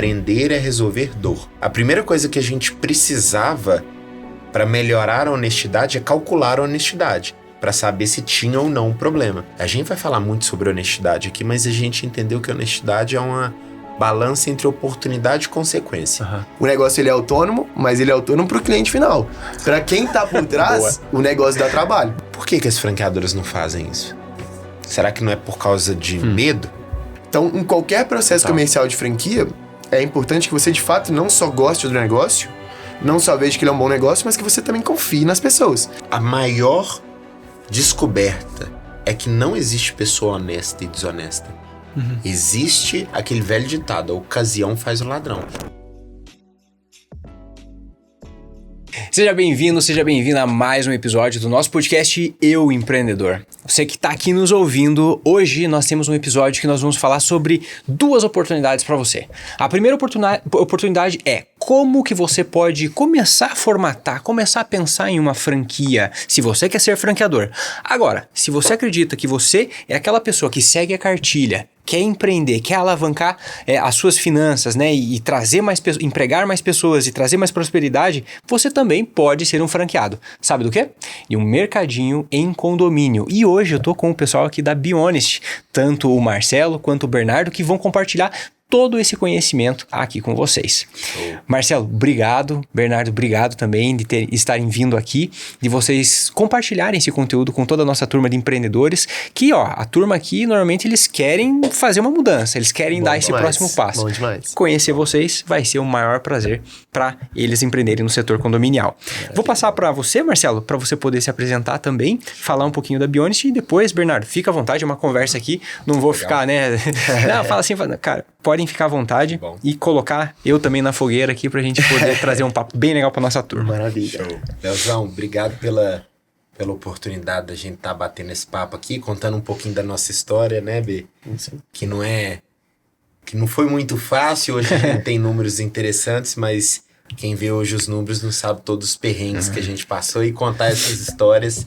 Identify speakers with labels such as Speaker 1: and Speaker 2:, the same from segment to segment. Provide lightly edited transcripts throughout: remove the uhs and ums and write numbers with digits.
Speaker 1: empreender é resolver dor. A primeira coisa que a gente precisava para melhorar a honestidade é calcular a honestidade, para saber se tinha ou não um problema. A gente vai falar muito sobre honestidade aqui, mas a gente entendeu que a honestidade é uma balança entre oportunidade e consequência.
Speaker 2: O negócio ele é autônomo, mas ele é autônomo pro cliente final. Para quem tá por trás, o negócio dá trabalho.
Speaker 1: Por que as franqueadoras não fazem isso? Será que não é por causa de medo?
Speaker 2: Então, em qualquer processo comercial de franquia, é importante que você de fato não só goste do negócio, não só veja que ele é um bom negócio, mas que você também confie nas pessoas.
Speaker 1: A maior descoberta é que não existe pessoa honesta e desonesta. Existe aquele velho ditado: a ocasião faz o ladrão.
Speaker 3: Seja bem-vindo, seja bem-vinda a mais um episódio do nosso podcast Eu Empreendedor. Você que está aqui nos ouvindo, hoje nós temos um episódio que nós vamos falar sobre duas oportunidades para você. A primeira oportunidade é como que você pode começar a formatar, começar a pensar em uma franquia, se você quer ser franqueador. Agora, se você acredita que você é aquela pessoa que segue a cartilha, quer empreender, quer alavancar as suas finanças, né, e trazer mais empregar mais pessoas e trazer mais prosperidade, você também pode ser um franqueado. Sabe do quê? De um mercadinho em condomínio. E hoje eu tô com o pessoal aqui da Bionest, tanto o Marcelo quanto o Bernardo, que vão compartilhar todo esse conhecimento aqui com vocês. Marcelo, obrigado. Bernardo, obrigado também de estarem vindo aqui, de vocês compartilharem esse conteúdo com toda a nossa turma de empreendedores, que a turma aqui, normalmente eles querem fazer uma mudança, eles querem dar esse próximo passo.
Speaker 2: Bom demais.
Speaker 3: Conhecer vocês vai ser o maior prazer para eles empreenderem no setor condominial. Vou passar para você, Marcelo, para você poder se apresentar também, falar um pouquinho da Bionest e depois, Bernardo, fica à vontade, é uma conversa aqui, não vou ficar, né? Não, fala assim, cara, podem ficar à vontade e colocar eu também na fogueira aqui pra gente poder trazer um papo bem legal pra nossa turma.
Speaker 2: Maravilha.
Speaker 1: Leozão, obrigado pela oportunidade da gente estar batendo esse papo aqui, contando um pouquinho da nossa história, né, B?
Speaker 2: Sim.
Speaker 1: Que não foi muito fácil, hoje a gente tem números interessantes, mas quem vê hoje os números não sabe todos os perrengues que a gente passou, e contar essas histórias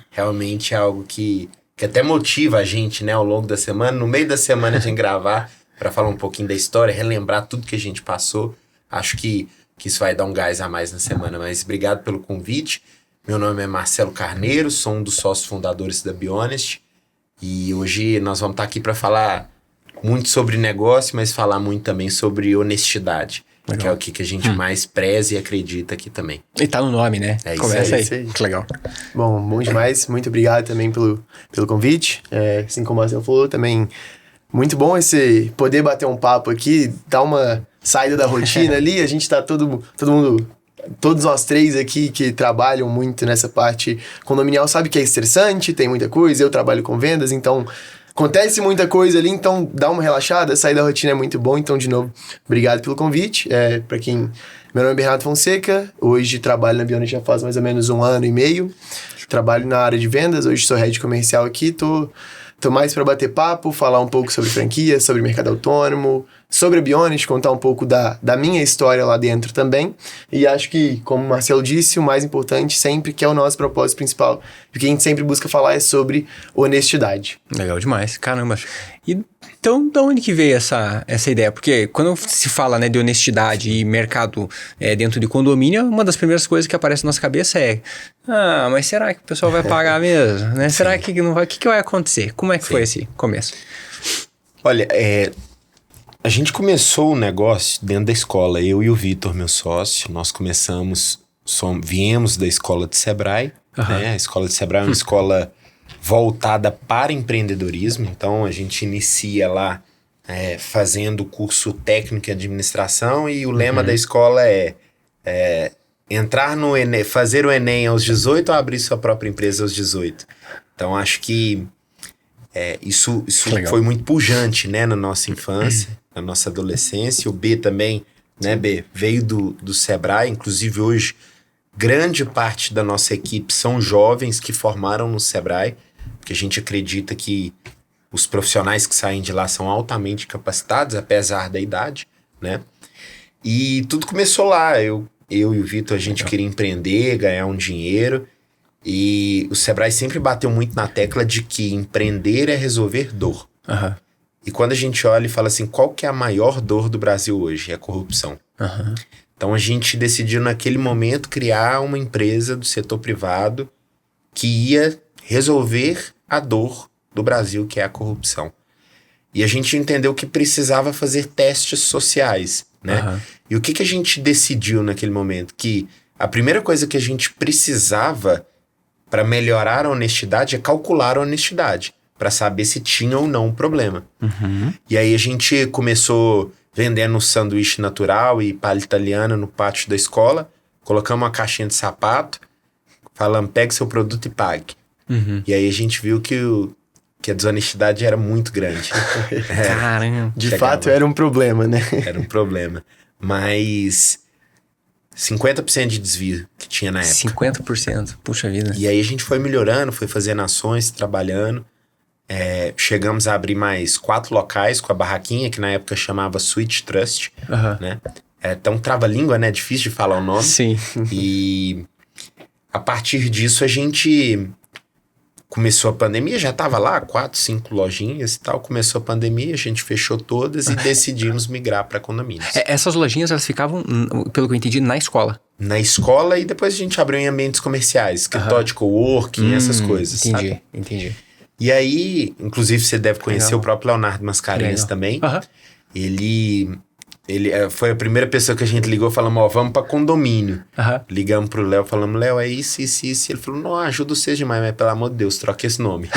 Speaker 1: realmente é algo que até motiva a gente, né, ao longo da semana, no meio da semana a gente gravar para falar um pouquinho da história, relembrar tudo que a gente passou. Acho que isso vai dar um gás a mais na semana, mas obrigado pelo convite. Meu nome é Marcelo Carneiro, sou um dos sócios fundadores da Bionest, e hoje nós vamos estar aqui para falar muito sobre negócio, mas falar muito também sobre honestidade, que é o que a gente mais preza e acredita aqui também.
Speaker 3: E tá no nome, né?
Speaker 1: É isso.
Speaker 3: Começa aí.
Speaker 2: Isso aí.
Speaker 3: Que legal.
Speaker 2: Bom demais. Muito obrigado também pelo convite. Assim como o Marcelo falou, também muito bom esse poder bater um papo aqui, dar uma saída da rotina ali. A gente tá todo mundo, todos nós três aqui que trabalham muito nessa parte condominial, sabe que é estressante, tem muita coisa. Eu trabalho com vendas, então acontece muita coisa ali, então dá uma relaxada, sair da rotina é muito bom. Então, de novo, obrigado pelo convite. Meu nome é Bernardo Fonseca, hoje trabalho na Bionest já faz mais ou menos 1 ano e meio. Trabalho na área de vendas, hoje sou head comercial aqui, tô mais para bater papo, falar um pouco sobre franquia, sobre mercado autônomo, sobre a Bionest, contar um pouco da minha história lá dentro também. E acho que, como o Marcelo disse, o mais importante sempre, que é o nosso propósito principal, o que a gente sempre busca falar é sobre honestidade.
Speaker 3: Legal demais, caramba. E então, de onde que veio essa ideia? Porque quando se fala, né, de honestidade e mercado dentro de condomínio, uma das primeiras coisas que aparece na nossa cabeça é: mas será que o pessoal vai pagar mesmo? Né? Será que não vai? O que vai acontecer? Como é que foi esse começo?
Speaker 1: Olha, a gente começou o negócio dentro da escola, eu e o Vitor, meu sócio. Nós viemos da escola de Sebrae, né? A escola de Sebrae é uma escola voltada para empreendedorismo, então a gente inicia lá fazendo o curso técnico em administração, e o lema da escola é entrar no Enem, fazer o Enem aos 18 ou abrir sua própria empresa aos 18. Então acho que isso foi muito pujante, né, na nossa infância, na nossa adolescência. O B também, né, B, veio do Sebrae, inclusive hoje grande parte da nossa equipe são jovens que formaram no Sebrae, porque a gente acredita que os profissionais que saem de lá são altamente capacitados, apesar da idade, né? E tudo começou lá. Eu e o Vitor, a gente queria empreender, ganhar um dinheiro, e o Sebrae sempre bateu muito na tecla de que empreender é resolver dor. E quando a gente olha e fala assim, qual que é a maior dor do Brasil hoje? É a corrupção.
Speaker 3: Aham.
Speaker 1: Então a gente decidiu naquele momento criar uma empresa do setor privado que ia resolver a dor do Brasil, que é a corrupção. E a gente entendeu que precisava fazer testes sociais, né?
Speaker 3: Aham.
Speaker 1: E o que a gente decidiu naquele momento? Que a primeira coisa que a gente precisava para melhorar a honestidade é calcular a honestidade, para saber se tinha ou não um problema.
Speaker 3: Uhum.
Speaker 1: E aí a gente começou vendendo sanduíche natural e palha italiana no pátio da escola, colocamos uma caixinha de sapato, falamos, pegue seu produto e pague.
Speaker 3: Uhum.
Speaker 1: E aí a gente viu que a desonestidade era muito grande.
Speaker 3: Caramba.
Speaker 2: De
Speaker 1: Chegava.
Speaker 2: fato, era um problema, né?
Speaker 1: Era um problema. Mas 50% de desvio que tinha na época.
Speaker 3: 50%. Puxa vida.
Speaker 1: E aí a gente foi melhorando, foi fazendo ações, trabalhando. Chegamos a abrir mais 4 locais com a barraquinha, que na época chamava Sweet Trust,
Speaker 3: Aham.
Speaker 1: né? É tão trava-língua, né? Difícil de falar o nome.
Speaker 3: Sim.
Speaker 1: E a partir disso a gente começou a pandemia, já tava lá, 4, 5 lojinhas e tal. Começou a pandemia, a gente fechou todas e decidimos migrar para condomínios.
Speaker 3: Essas lojinhas, elas ficavam, pelo que eu entendi, na escola.
Speaker 1: Na escola e depois a gente abriu em ambientes comerciais, escritório de coworking, essas coisas,
Speaker 3: Entendi,
Speaker 1: sabe?
Speaker 3: entendi.
Speaker 1: E aí, inclusive você deve conhecer
Speaker 3: Legal.
Speaker 1: o próprio Leonardo Mascarenhas
Speaker 3: Legal.
Speaker 1: também.
Speaker 3: Aham.
Speaker 1: Ele foi a primeira pessoa que a gente ligou, falamos, ó, vamos pra condomínio.
Speaker 3: Aham.
Speaker 1: Ligamos pro Léo, falamos, Léo, é isso. Ele falou, não, ajuda vocês demais, mas pelo amor de Deus, troca esse nome.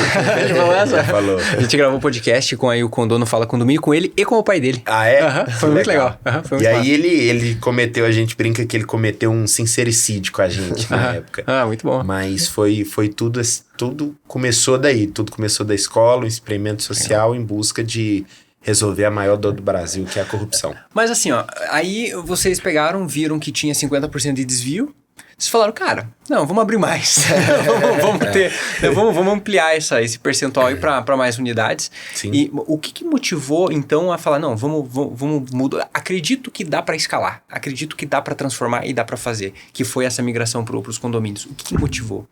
Speaker 3: Ele falou essa?
Speaker 1: Ele falou.
Speaker 3: A gente gravou um podcast com aí o Condono Fala Condomínio com ele e com o pai dele.
Speaker 1: Ah, é?
Speaker 3: Aham, foi muito legal. Aham, foi muito
Speaker 1: E aí
Speaker 3: massa.
Speaker 1: ele cometeu, a gente brinca que ele cometeu um sincericídio com a gente na
Speaker 3: Aham.
Speaker 1: época.
Speaker 3: Ah, muito bom.
Speaker 1: Mas foi tudo começou daí, tudo começou da escola, um experimento social em busca de resolver a maior dor do Brasil, que é a corrupção.
Speaker 3: Mas assim, ó, aí vocês pegaram, viram que tinha 50% de desvio. Vocês falaram, cara, não, vamos abrir mais. vamos ampliar esse percentual aí para mais unidades.
Speaker 1: Sim.
Speaker 3: E o que motivou, então, a falar, não, vamos mudar. Acredito que dá para escalar. Acredito que dá para transformar e dá para fazer. Que foi essa migração para os condomínios. O que motivou?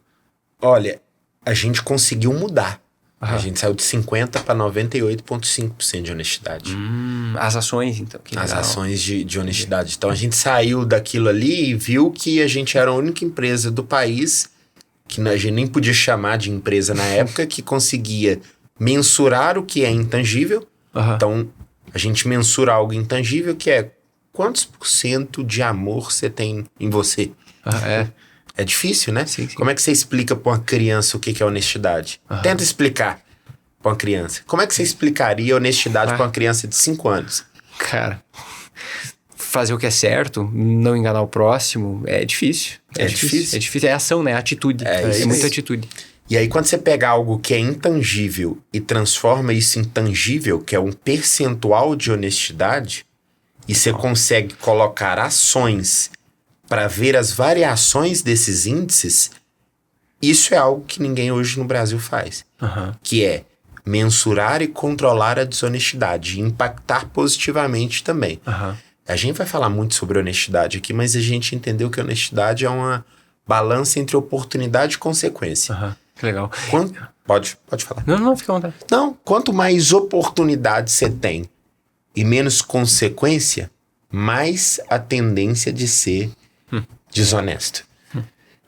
Speaker 1: Olha, a gente conseguiu mudar.
Speaker 3: Aham.
Speaker 1: A gente saiu de 50% para 98,5% de honestidade.
Speaker 3: As ações, então. Que
Speaker 1: As
Speaker 3: legal.
Speaker 1: ações de honestidade. Então a gente saiu daquilo ali e viu que a gente era a única empresa do país, que a gente nem podia chamar de empresa na época, que conseguia mensurar o que é intangível.
Speaker 3: Aham.
Speaker 1: Então a gente mensura algo intangível, que é quantos % de amor você tem em você.
Speaker 3: É.
Speaker 1: É difícil, né?
Speaker 3: Sim, sim.
Speaker 1: Como é que você explica pra uma criança o que é honestidade? Tenta explicar pra uma criança. Como é que você explicaria honestidade pra uma criança de 5 anos?
Speaker 3: Cara, fazer o que é certo, não enganar o próximo, é difícil.
Speaker 1: É difícil.
Speaker 3: É difícil, é ação, né? Atitude. É
Speaker 1: isso.
Speaker 3: muita atitude.
Speaker 1: E aí, quando você pega algo que é intangível e transforma isso em tangível, que é um percentual de honestidade, e você consegue colocar ações para ver as variações desses índices, isso é algo que ninguém hoje no Brasil faz.
Speaker 3: Aham.
Speaker 1: Que é mensurar e controlar a desonestidade e impactar positivamente também.
Speaker 3: Aham.
Speaker 1: A gente vai falar muito sobre honestidade aqui, mas a gente entendeu que honestidade é uma balança entre oportunidade e consequência.
Speaker 3: Aham. Que legal.
Speaker 1: Pode falar.
Speaker 3: Não, fica à vontade.
Speaker 1: Não, quanto mais oportunidade você tem e menos consequência, mais a tendência de ser desonesto.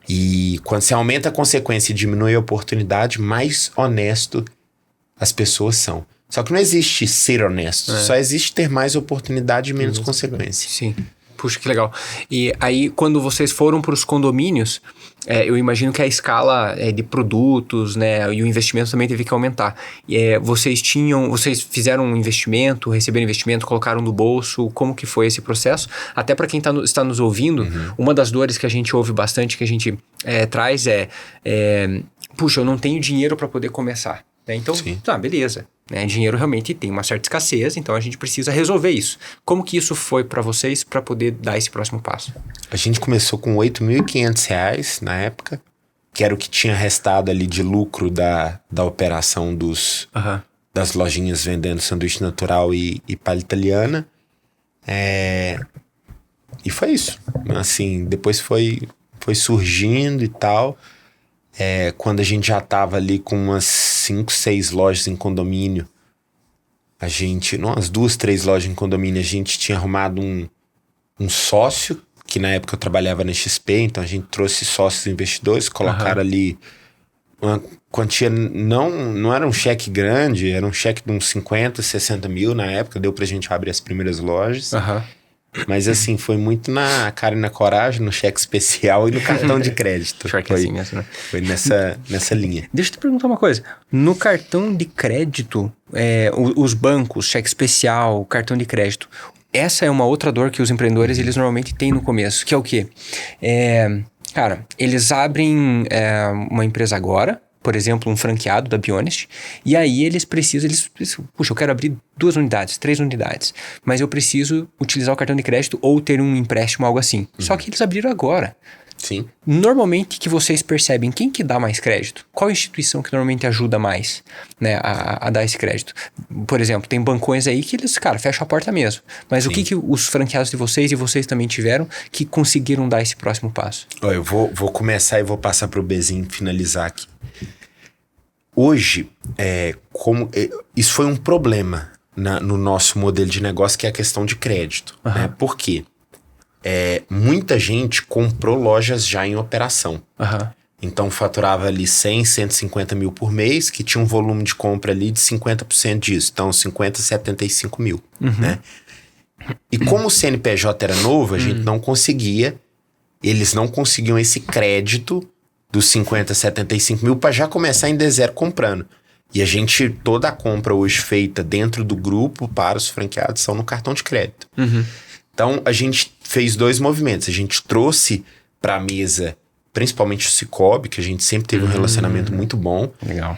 Speaker 1: E quando você aumenta a consequência e diminui a oportunidade, mais honesto as pessoas são. Só que não existe ser honesto, só existe ter mais oportunidade e menos consequência.
Speaker 3: Sim. Puxa, que legal. E aí, quando vocês foram para os condomínios, eu imagino que a escala de produtos, né, e o investimento também teve que aumentar. Vocês fizeram um investimento, receberam investimento, colocaram no bolso, como que foi esse processo? Até para quem está nos ouvindo, uma das dores que a gente ouve bastante, que a gente traz puxa, eu não tenho dinheiro para poder começar. Né? Então, tá, beleza. Né? Dinheiro realmente tem uma certa escassez, então a gente precisa resolver isso. Como que isso foi para vocês para poder dar esse próximo passo?
Speaker 1: A gente começou com R$ 8.500 na época, que era o que tinha restado ali de lucro da operação das lojinhas vendendo sanduíche natural e palha italiana. E foi isso. Assim, depois foi surgindo e tal. Quando a gente já estava ali com umas 5, 6 lojas em condomínio, a gente, umas 2, 3 lojas em condomínio, a gente tinha arrumado um sócio, que na época eu trabalhava na XP, então a gente trouxe sócios investidores, colocaram ali uma quantia, não era um cheque grande, era um cheque de uns 50, 60 mil na época, deu pra gente abrir as primeiras lojas. Mas assim, foi muito na cara e na coragem, no cheque especial e no cartão de crédito. Foi nessa linha.
Speaker 3: Deixa eu te perguntar uma coisa. No cartão de crédito, os bancos, cheque especial, cartão de crédito, essa é uma outra dor que os empreendedores, eles normalmente têm no começo, que é o quê? Cara, eles abrem uma empresa agora, por exemplo, um franqueado da Bionest, e aí eles precisam, puxa, eu quero abrir 2 unidades, 3 unidades, mas eu preciso utilizar o cartão de crédito ou ter um empréstimo, algo assim. Só que eles abriram agora.
Speaker 1: Sim.
Speaker 3: Normalmente que vocês percebem, quem que dá mais crédito? Qual instituição que normalmente ajuda mais, né, a dar esse crédito? Por exemplo, tem bancões aí que eles, cara, fecham a porta mesmo. Mas Sim. O que os franqueados de vocês e vocês também tiveram que conseguiram dar esse próximo passo?
Speaker 1: Eu vou começar e vou passar pro Bezinho finalizar aqui. Hoje, isso foi um problema no nosso modelo de negócio, que é a questão de crédito. Né? Por quê? Muita gente comprou lojas já em operação. Então faturava ali 100, 150 mil por mês, que tinha um volume de compra ali de 50% disso. Então 50, 75 mil. Né? E como o CNPJ era novo, a gente não conseguia, eles não conseguiam esse crédito dos 50, 75 mil para já começar em D0 comprando. E a gente, toda a compra hoje feita dentro do grupo para os franqueados são no cartão de crédito. Então, a gente fez 2 movimentos. A gente trouxe para a mesa, principalmente o Cicobi, que a gente sempre teve um relacionamento muito bom.
Speaker 3: Legal.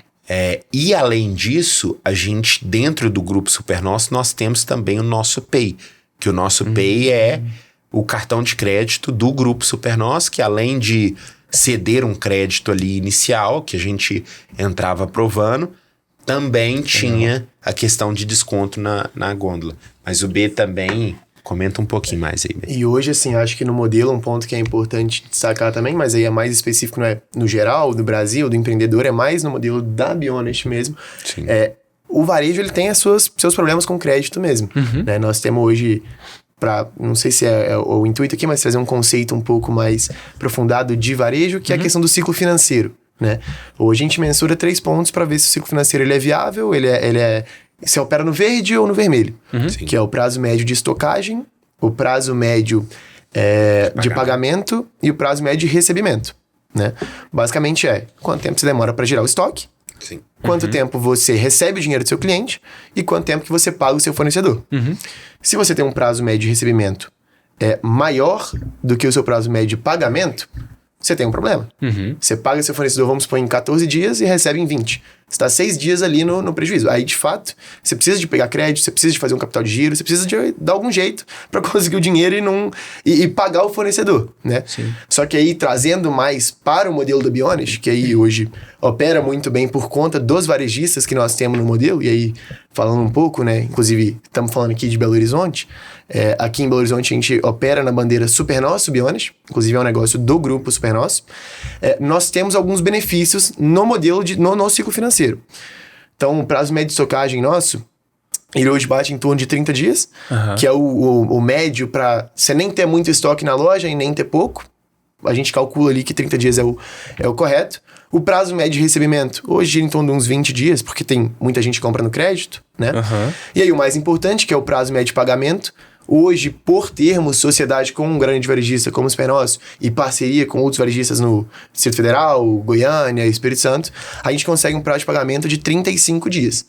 Speaker 1: E, além disso, a gente, dentro do grupo Supernosso, nós temos também o nosso Pay. Que o nosso Pay é o cartão de crédito do grupo Supernosso, que além de ceder um crédito ali inicial, que a gente entrava aprovando, também tinha a questão de desconto na gôndola. Mas o B também... Comenta um pouquinho mais aí.
Speaker 2: E hoje, assim, acho que no modelo, um ponto que é importante destacar também, mas aí é mais específico, não é no geral, do Brasil, do empreendedor, é mais no modelo da Bionest mesmo.
Speaker 1: Sim.
Speaker 2: O varejo, ele tem seus problemas com crédito mesmo. Né? Nós temos hoje, não sei se é o intuito aqui, mas trazer um conceito um pouco mais aprofundado de varejo, que é a questão do ciclo financeiro. Né? Hoje a gente mensura 3 pontos para ver se o ciclo financeiro ele é viável, se opera no verde ou no vermelho, que é o prazo médio de estocagem, o prazo médio de pagamento e o prazo médio de recebimento. Né? Basicamente quanto tempo você demora para girar o estoque,
Speaker 1: Sim.
Speaker 2: quanto tempo você recebe o dinheiro do seu cliente e quanto tempo que você paga o seu fornecedor. Se você tem um prazo médio de recebimento maior do que o seu prazo médio de pagamento, você tem um problema. Você paga seu fornecedor, vamos supor, em 14 dias e recebe em 20. Você está 6 dias ali no prejuízo. Aí, de fato, você precisa de pegar crédito, você precisa de fazer um capital de giro, você precisa de dar algum jeito para conseguir o dinheiro e pagar o fornecedor, né?
Speaker 3: Sim.
Speaker 2: Só que aí, trazendo mais para o modelo da Bionest, que aí hoje opera muito bem por conta dos varejistas que nós temos no modelo, e aí, falando um pouco, né? Inclusive, estamos falando aqui de Belo Horizonte. Aqui em Belo Horizonte, a gente opera na bandeira Supernosso Bionest, inclusive é um negócio do grupo Supernosso. Nós temos alguns benefícios no modelo, no ciclo financeiro. Então, o prazo médio de estocagem nosso, ele hoje bate em torno de 30 dias, que é o médio para você nem ter muito estoque na loja e nem ter pouco. A gente calcula ali que 30 dias é o correto. O prazo médio de recebimento, hoje em torno de uns 20 dias, porque tem muita gente que compra no crédito, né? E aí, o mais importante, que é o prazo médio de pagamento, hoje, por termos sociedade com um grande varejista como o Supernosso e parceria com outros varejistas no Distrito Federal, Goiânia, Espírito Santo, a gente consegue um prazo de pagamento de 35 dias.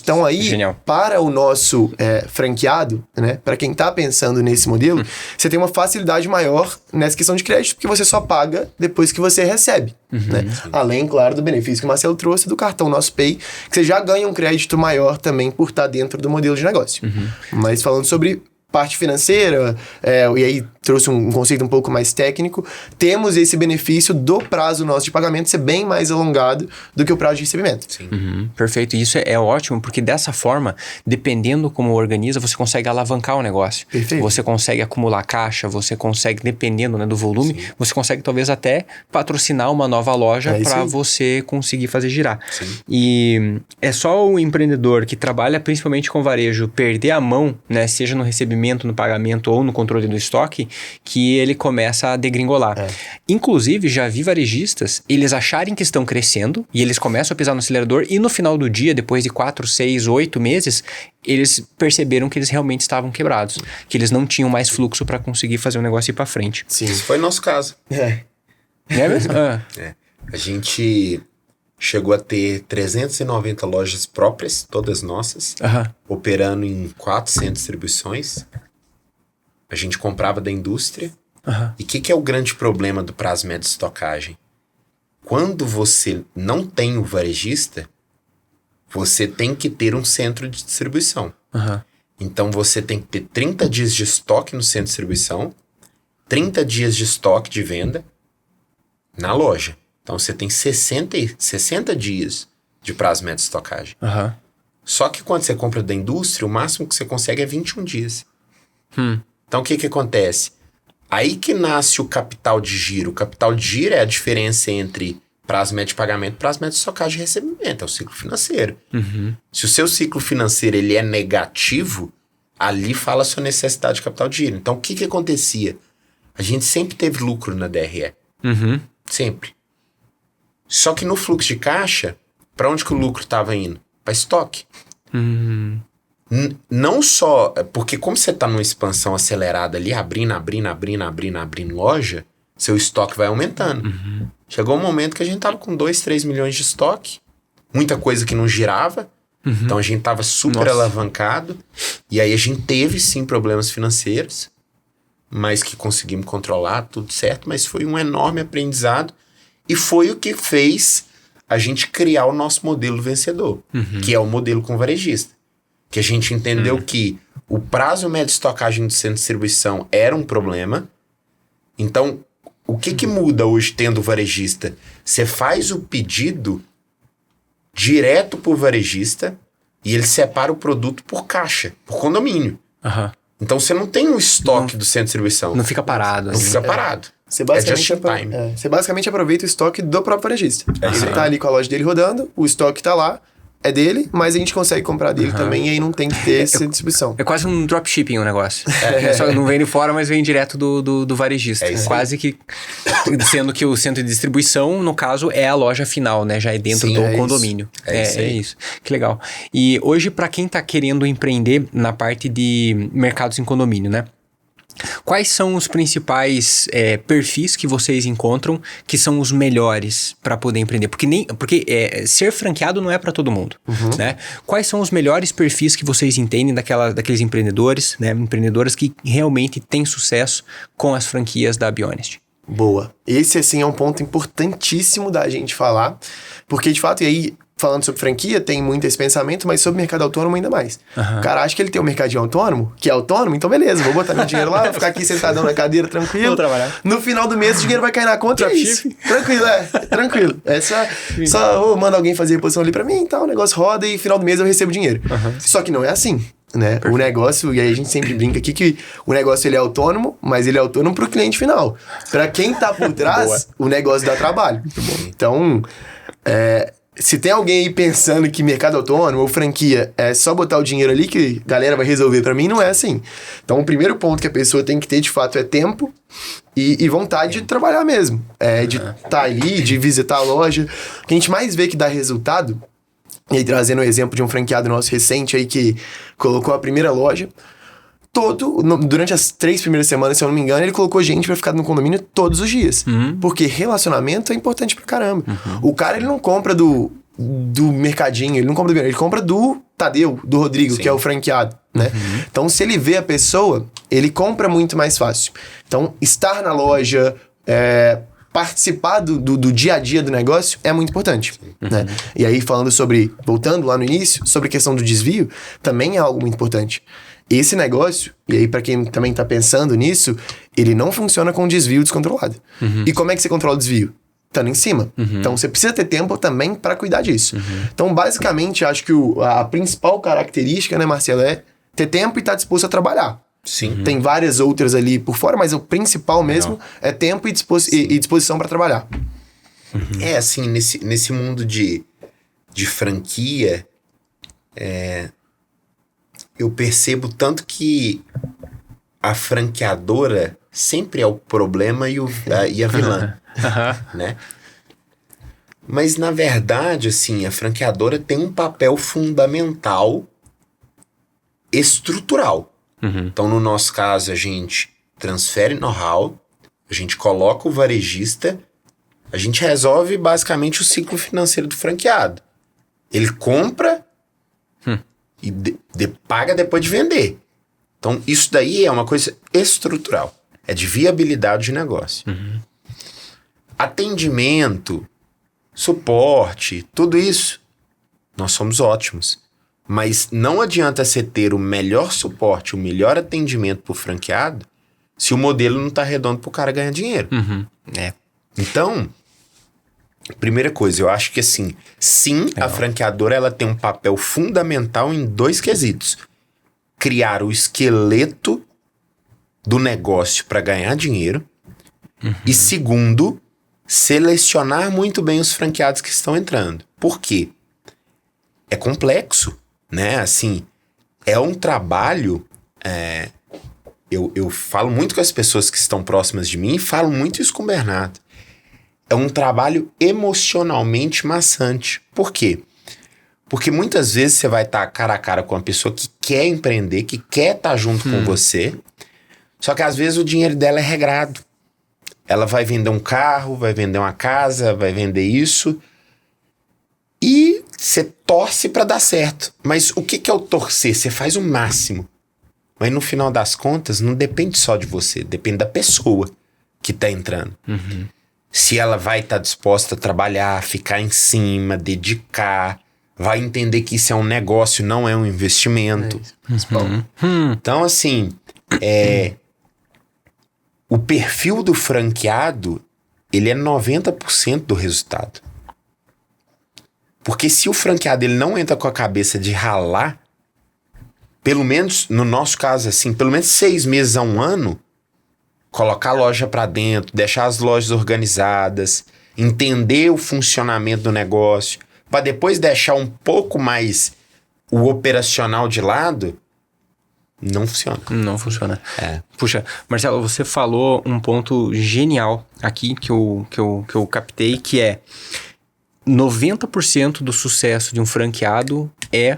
Speaker 2: Então aí,
Speaker 3: Genial.
Speaker 2: Para o nosso franqueado, né, para quem está pensando nesse modelo, você tem uma facilidade maior nessa questão de crédito, porque você só paga depois que você recebe. Né? Além, claro, do benefício que o Marcelo trouxe do cartão Nosso Pay, que você já ganha um crédito maior também por estar dentro do modelo de negócio. Mas falando sobre parte financeira, e aí trouxe um conceito um pouco mais técnico, temos esse benefício do prazo nosso de pagamento ser bem mais alongado do que o prazo de recebimento.
Speaker 1: Sim.
Speaker 3: Perfeito. E isso é ótimo, porque dessa forma, dependendo como organiza, você consegue alavancar o negócio.
Speaker 2: Perfeito.
Speaker 3: Você consegue acumular caixa, você consegue, dependendo, né, do volume,
Speaker 1: Sim.
Speaker 3: você consegue talvez até patrocinar uma nova loja
Speaker 2: isso
Speaker 3: para
Speaker 2: aí.
Speaker 3: você conseguir fazer girar.
Speaker 1: Sim.
Speaker 3: E é só o empreendedor que trabalha principalmente com varejo perder a mão, né, seja no recebimento, no pagamento ou no controle do estoque, que ele começa a degringolar. Inclusive, já vi varejistas, eles acharem que estão crescendo e eles começam a pisar no acelerador e no final do dia, depois de 4, 6, 8 meses, eles perceberam que eles realmente estavam quebrados, que eles não tinham mais fluxo para conseguir fazer o negócio ir para frente.
Speaker 2: Sim.
Speaker 1: Esse foi o nosso caso.
Speaker 3: É mesmo?
Speaker 1: A gente chegou a ter 390 lojas próprias, todas nossas, operando em 400 distribuições. A gente comprava da indústria. E o que é o grande problema do prazo médio de estocagem? Quando você não tem o varejista, você tem que ter um centro de distribuição. Então você tem que ter 30 dias de estoque no centro de distribuição, 30 dias de estoque de venda na loja. Então você tem 60 dias de prazo médio de estocagem. Só que quando você compra da indústria, o máximo que você consegue é 21 dias. Então o que acontece? Aí que nasce o capital de giro. O capital de giro é a diferença entre prazo médio de pagamento e prazo médio de estocagem e recebimento. É o ciclo financeiro. Se o seu ciclo financeiro ele é negativo, ali fala a sua necessidade de capital de giro. Então o que acontecia? A gente sempre teve lucro na DRE. Sempre. Só que no fluxo de caixa, para onde que o lucro estava indo? Para estoque. Não só... Porque como você está numa expansão acelerada ali, abrindo loja, seu estoque vai aumentando. Chegou um momento que a gente tava com 2, 3 milhões de estoque. Muita coisa que não girava. Então a gente tava super alavancado. E aí a gente teve sim problemas financeiros. Mas que conseguimos controlar, tudo certo. Mas foi um enorme aprendizado. E foi o que fez a gente criar o nosso modelo vencedor. Que é o modelo com varejista. Que a gente entendeu que o prazo médio de estocagem do centro de distribuição era um problema. Então, o que muda hoje tendo varejista? Você faz o pedido direto pro varejista e ele separa o produto por caixa, por condomínio. Então, você não tem um estoque do centro de distribuição.
Speaker 3: Não fica parado.
Speaker 1: Não fica parado.
Speaker 2: Você basicamente aproveita o estoque do próprio varejista. Ele tá ali com a loja dele rodando, o estoque tá lá, é dele, mas a gente consegue comprar dele também e aí não tem que ter essa distribuição.
Speaker 3: É quase um dropshipping o negócio. Só não vem de fora, mas vem direto do varejista. Quase que... Sendo que o centro de distribuição, no caso, é a loja final, né? Já é dentro do condomínio. É isso. Que legal. E hoje, para quem tá querendo empreender na parte de mercados em condomínio, né? Quais são os principais perfis que vocês encontram que são os melhores para poder empreender? Porque ser franqueado não é para todo mundo, né? Quais são os melhores perfis que vocês entendem daqueles empreendedores, né? Empreendedoras que realmente têm sucesso com as franquias da Bionest?
Speaker 2: Boa. Esse, assim, é um ponto importantíssimo da gente falar, porque, de fato, e aí... Falando sobre franquia, tem muito esse pensamento, mas sobre mercado autônomo ainda mais. O cara acha que ele tem um mercadinho autônomo, que é autônomo, então beleza, vou botar meu dinheiro lá, vou ficar aqui sentadão na cadeira, tranquilo.
Speaker 3: Vou trabalhar.
Speaker 2: No final do mês o dinheiro vai cair na conta e é isso. Tranquilo. É só manda alguém fazer reposição ali pra mim e tal, o negócio roda e no final do mês eu recebo dinheiro. Só que não é assim, né? Perfeito. O negócio, e aí a gente sempre brinca aqui que o negócio ele é autônomo, mas ele é autônomo pro cliente final. Pra quem tá por trás, o negócio dá trabalho. Então, se tem alguém aí pensando que mercado autônomo ou franquia é só botar o dinheiro ali que a galera vai resolver, pra mim não é assim. Então o primeiro ponto que a pessoa tem que ter de fato é tempo e vontade de trabalhar mesmo. De estar ali, de visitar a loja. O que a gente mais vê que dá resultado, e aí trazendo o exemplo de um franqueado nosso recente aí que colocou a primeira loja, durante as 3 primeiras semanas, se eu não me engano, ele colocou gente pra ficar no condomínio todos os dias. Porque relacionamento é importante pra caramba. O cara, ele não compra do mercadinho, ele não compra do Bionest, ele compra do Tadeu, do Rodrigo, que é o franqueado, né? Então, se ele vê a pessoa, ele compra muito mais fácil. Então, estar na loja, participar do dia a dia do negócio é muito importante, né? E aí, voltando lá no início, sobre a questão do desvio, também é algo muito importante. Esse negócio, e aí pra quem também tá pensando nisso, ele não funciona com desvio descontrolado. E como é que você controla o desvio? Estando em cima. Então você precisa ter tempo também pra cuidar disso. Então basicamente acho que a principal característica, né, Marcelo, é ter tempo e estar disposto a trabalhar.
Speaker 1: Sim.
Speaker 2: Tem várias outras ali por fora, mas o principal mesmo é tempo e disposição pra trabalhar.
Speaker 1: Assim, nesse mundo de franquia, eu percebo tanto que a franqueadora sempre é o problema e a vilã, né? Mas, na verdade, assim, a franqueadora tem um papel fundamental estrutural. Então, no nosso caso, a gente transfere know-how, a gente coloca o varejista, a gente resolve basicamente o ciclo financeiro do franqueado. Ele compra e paga depois de vender. Então, isso daí é uma coisa estrutural. É de viabilidade de negócio. Atendimento, suporte, tudo isso, nós somos ótimos. Mas não adianta você ter o melhor suporte, o melhor atendimento pro franqueado, se o modelo não tá redondo pro cara ganhar dinheiro. Então, primeira coisa, eu acho que assim, sim, a franqueadora ela tem um papel fundamental em 2 quesitos. Criar o esqueleto do negócio para ganhar dinheiro. E segundo, selecionar muito bem os franqueados que estão entrando. Por quê? É complexo, né? Assim, é um trabalho... Eu falo muito com as pessoas que estão próximas de mim e falo muito isso com o Bernardo. É um trabalho emocionalmente maçante. Por quê? Porque muitas vezes você vai estar cara a cara com uma pessoa que quer empreender, que quer estar junto com você, só que às vezes o dinheiro dela é regrado. Ela vai vender um carro, vai vender uma casa, vai vender isso, e você torce para dar certo. Mas o que é o torcer? Você faz o máximo. Mas no final das contas, não depende só de você, depende da pessoa que tá entrando. Se ela vai estar disposta a trabalhar, ficar em cima, dedicar, vai entender que isso é um negócio, não é um investimento. Então, assim, o perfil do franqueado, ele é 90% do resultado. Porque se o franqueado ele não entra com a cabeça de ralar, pelo menos, no nosso caso, assim, pelo menos 6 meses a 1 ano, colocar a loja para dentro, deixar as lojas organizadas, entender o funcionamento do negócio, para depois deixar um pouco mais o operacional de lado, não funciona.
Speaker 3: Não funciona. Puxa, Marcelo, você falou um ponto genial aqui que eu captei, que é 90% do sucesso de um franqueado é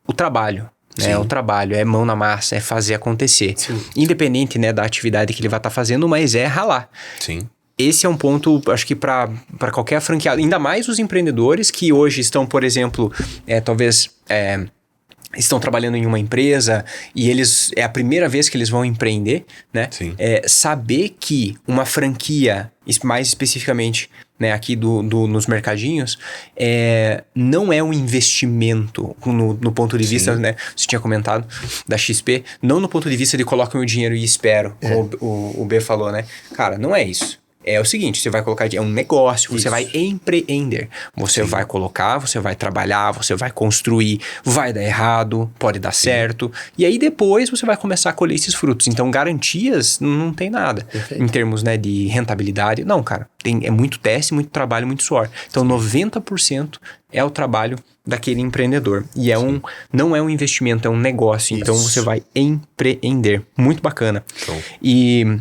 Speaker 3: o trabalho. É o trabalho, é mão na massa, é fazer acontecer. Independente, né, da atividade que ele vai estar fazendo, mas é ralar.
Speaker 1: Sim.
Speaker 3: Esse é um ponto, acho que para qualquer franqueado, ainda mais os empreendedores que hoje estão, por exemplo, estão trabalhando em uma empresa e eles é a primeira vez que eles vão empreender, né?
Speaker 1: Sim.
Speaker 3: Saber que uma franquia, mais especificamente, né, aqui nos mercadinhos, não é um investimento no ponto de vista, né? Você tinha comentado da XP, não no ponto de vista de coloca meu dinheiro e espero, como o B falou, né? Cara, não é isso. É o seguinte, você vai colocar... É um negócio, você vai empreender. Você vai colocar, você vai trabalhar, você vai construir. Vai dar errado, pode dar certo. E aí depois você vai começar a colher esses frutos. Então garantias não tem nada. Perfeito. Em termos, né, de rentabilidade. Não, cara. É muito teste, muito trabalho, muito suor. Então 90% é o trabalho daquele empreendedor. E não é um investimento, é um negócio. Então você vai empreender. Muito bacana. E...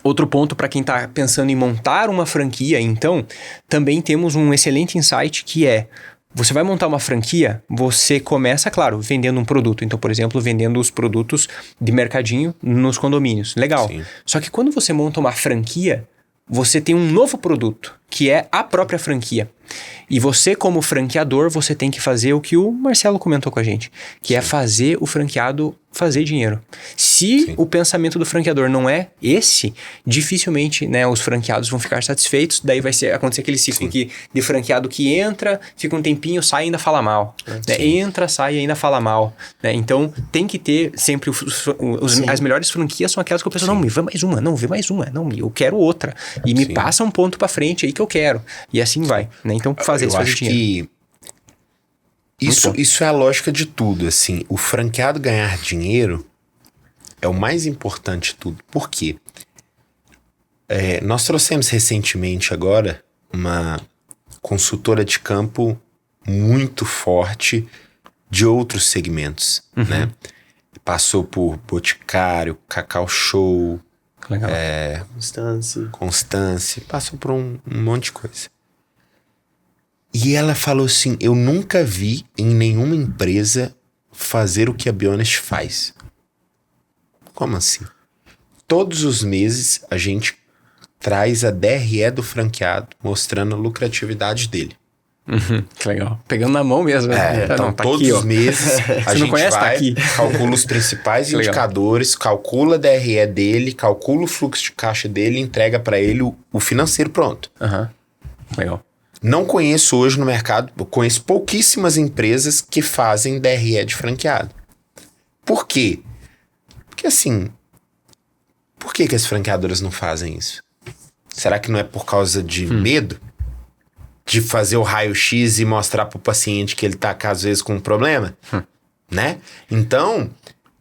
Speaker 3: outro ponto para quem está pensando em montar uma franquia, então, também temos um excelente insight que é, você vai montar uma franquia, você começa, claro, vendendo um produto. Então, por exemplo, vendendo os produtos de mercadinho nos condomínios. Legal. Sim. Só que quando você monta uma franquia, você tem um novo produto, que é a própria franquia. E você, como franqueador, você tem que fazer o que o Marcelo comentou com a gente, que é fazer o franqueado fazer dinheiro. Se o pensamento do franqueador não é esse, dificilmente, né, os franqueados vão ficar satisfeitos, daí vai acontecer aquele ciclo de franqueado que entra, fica um tempinho, sai e ainda fala mal. Né? Entra, sai e ainda fala mal. Né? Então, tem que ter sempre as melhores franquias são aquelas que eu penso, não, me vê mais uma, não, vê mais uma, não, eu quero outra. E me passa um ponto pra frente aí que eu quero. E assim vai. Né? Então, fazer isso, fazer dinheiro.
Speaker 1: Isso é a lógica de tudo, assim. O franqueado ganhar dinheiro é o mais importante de tudo. Por quê? Nós trouxemos recentemente agora uma consultora de campo muito forte de outros segmentos, né? Passou por Boticário, Cacau Show,
Speaker 3: legal.
Speaker 1: Constância, passou por um monte de coisa. E ela falou assim, eu nunca vi em nenhuma empresa fazer o que a Bionest faz. Como assim? Todos os meses a gente traz a DRE do franqueado mostrando a lucratividade dele.
Speaker 3: Que legal. Pegando na mão mesmo.
Speaker 1: Então
Speaker 3: tá
Speaker 1: todos
Speaker 3: aqui,
Speaker 1: os meses a gente
Speaker 3: conhece,
Speaker 1: vai,
Speaker 3: tá aqui.
Speaker 1: calcula os principais indicadores, calcula a DRE dele, calcula o fluxo de caixa dele, entrega para ele o financeiro pronto.
Speaker 3: Legal.
Speaker 1: Não conheço hoje no mercado, eu conheço pouquíssimas empresas que fazem DRE de franqueado. Por quê? Porque assim, por que as franqueadoras não fazem isso? Será que não é por causa de medo? De fazer o raio-x e mostrar pro paciente que ele tá, às vezes, com um problema? Né? Então,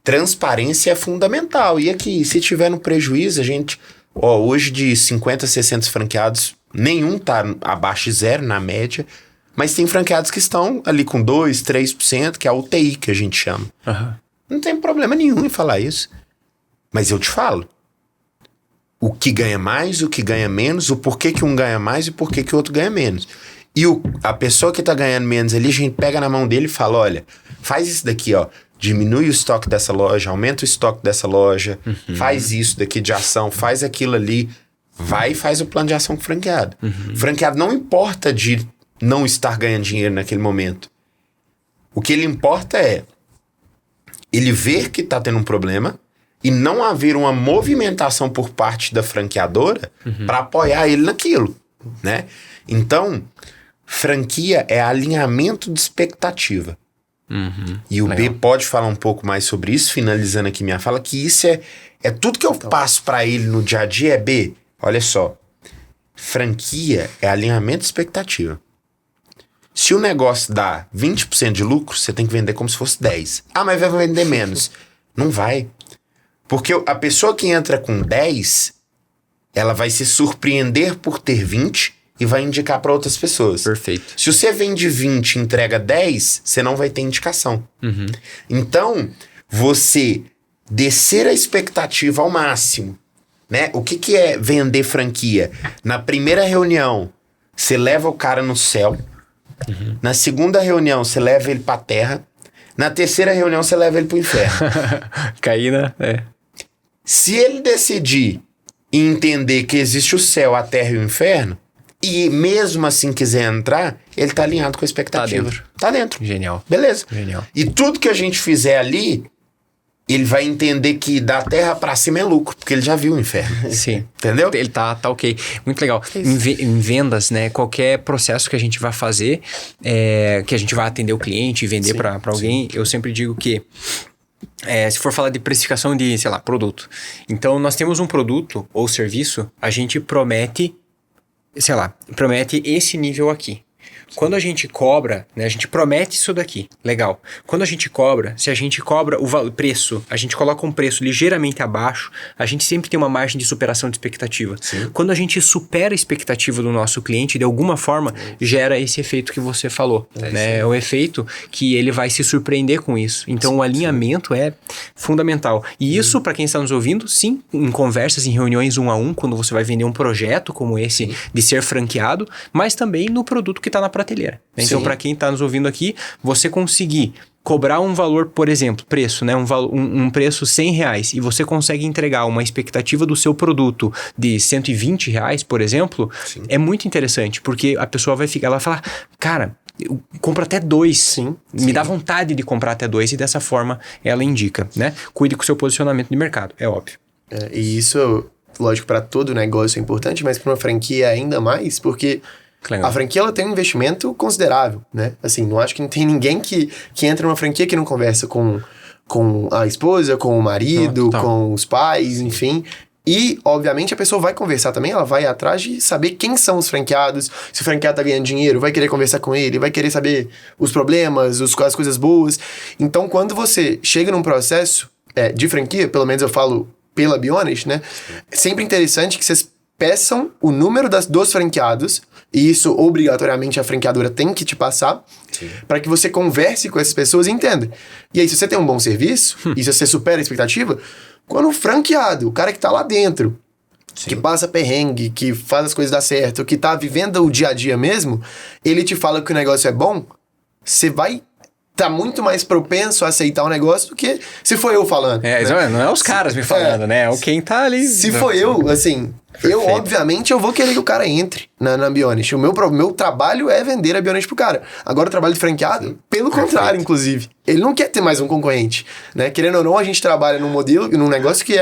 Speaker 1: transparência é fundamental. E aqui, se tiver no prejuízo, a gente... hoje de 50, 60 franqueados, nenhum tá abaixo de zero na média, mas tem franqueados que estão ali com 2%, 3%, que é a UTI que a gente chama. Não tem problema nenhum em falar isso. Mas eu te falo. O que ganha mais, o que ganha menos, o porquê que um ganha mais e o porquê que o outro ganha menos. E a pessoa que tá ganhando menos ali, a gente pega na mão dele e fala, olha, faz isso daqui, ó. Diminui o estoque dessa loja, aumenta o estoque dessa loja, faz isso daqui de ação, faz aquilo ali. Vai e faz o plano de ação com o franqueado. O franqueado não importa de não estar ganhando dinheiro naquele momento. O que ele importa é ele ver que tá tendo um problema e não haver uma movimentação por parte da franqueadora para apoiar ele naquilo, né? Então, franquia é alinhamento de expectativa. E o B pode falar um pouco mais sobre isso, finalizando aqui minha fala, que isso é tudo que eu passo para ele no dia a dia. B, olha só, franquia é alinhamento de expectativa. Se o negócio dá 20% de lucro, você tem que vender como se fosse 10%. Ah, mas vai vender menos. Não vai. Porque a pessoa que entra com 10, ela vai se surpreender por ter 20 e vai indicar para outras pessoas.
Speaker 3: Perfeito.
Speaker 1: Se você vende 20 e entrega 10, você não vai ter indicação. Então, você descer a expectativa ao máximo, né? O que é vender franquia? Na primeira reunião, você leva o cara no céu. Na segunda reunião, você leva ele pra terra. Na terceira reunião, você leva ele pro inferno.
Speaker 3: Caína,
Speaker 1: Se ele decidir e entender que existe o céu, a terra e o inferno, e mesmo assim quiser entrar, ele tá alinhado com a expectativa. Tá dentro.
Speaker 3: Genial.
Speaker 1: Beleza.
Speaker 3: Genial.
Speaker 1: E tudo que a gente fizer ali, ele vai entender que da terra pra cima é lucro, porque ele já viu o inferno.
Speaker 3: Sim.
Speaker 1: Entendeu?
Speaker 3: Ele tá ok. Muito legal. Em vendas, né? Qualquer processo que a gente vai fazer, que a gente vai atender o cliente e vender para alguém, eu sempre digo que se for falar de precificação de, sei lá, produto. Então, nós temos um produto ou serviço, a gente promete, sei lá, promete esse nível aqui. Quando a gente cobra, né, a gente promete isso daqui, legal. Quando a gente cobra, se a gente cobra o preço, a gente coloca um preço ligeiramente abaixo, a gente sempre tem uma margem de superação de expectativa. Quando a gente supera a expectativa do nosso cliente, de alguma forma, gera esse efeito que você falou, né? É o efeito que ele vai se surpreender com isso. Então, o alinhamento é fundamental. E isso, para quem está nos ouvindo, sim, em conversas, em reuniões 1 a 1, quando você vai vender um projeto como esse de ser franqueado, mas também no produto que está na prateleira. Então, para quem está nos ouvindo aqui, você conseguir cobrar um valor, por exemplo, preço, né? Um preço R$100 e você consegue entregar uma expectativa do seu produto de R$120, por exemplo,
Speaker 1: Sim.
Speaker 3: é muito interessante, porque a pessoa ela vai falar, cara, eu compro até 2.
Speaker 2: Sim.
Speaker 3: Me dá vontade de comprar até 2 e dessa forma ela indica, né? Cuide com o seu posicionamento de mercado, é óbvio.
Speaker 2: E isso, lógico, para todo negócio é importante, mas para uma franquia ainda mais, porque a franquia ela tem um investimento considerável, né? Assim, não acho que não tem ninguém que entra numa franquia que não conversa com a esposa, com o marido, com os pais, enfim. E, obviamente, a pessoa vai conversar também, ela vai atrás de saber quem são os franqueados, se o franqueado tá ganhando dinheiro, vai querer conversar com ele, vai querer saber os problemas, as coisas boas. Então, quando você chega num processo de franquia, pelo menos eu falo pela Be Honest, né? É sempre interessante que vocês peçam o número dos franqueados, e isso obrigatoriamente a franqueadora tem que te passar, para que você converse com essas pessoas e entenda. E aí, se você tem um bom serviço, e se você supera a expectativa, quando o franqueado, o cara que tá lá dentro, que passa perrengue, que faz as coisas dar certo, que tá vivendo o dia a dia mesmo, ele te fala que o negócio é bom, você vai tá muito mais propenso a aceitar o negócio do que se for eu falando.
Speaker 3: Né? Não é os caras me falando, né? É o quem tá ali.
Speaker 2: Se for eu, assim, eu obviamente eu vou querer que o cara entre na Be Honest. O meu trabalho é vender a Be Honest pro cara. Agora o trabalho de franqueado, pelo contrário, inclusive. Ele não quer ter mais um concorrente, né? Querendo ou não, a gente trabalha num modelo, num negócio que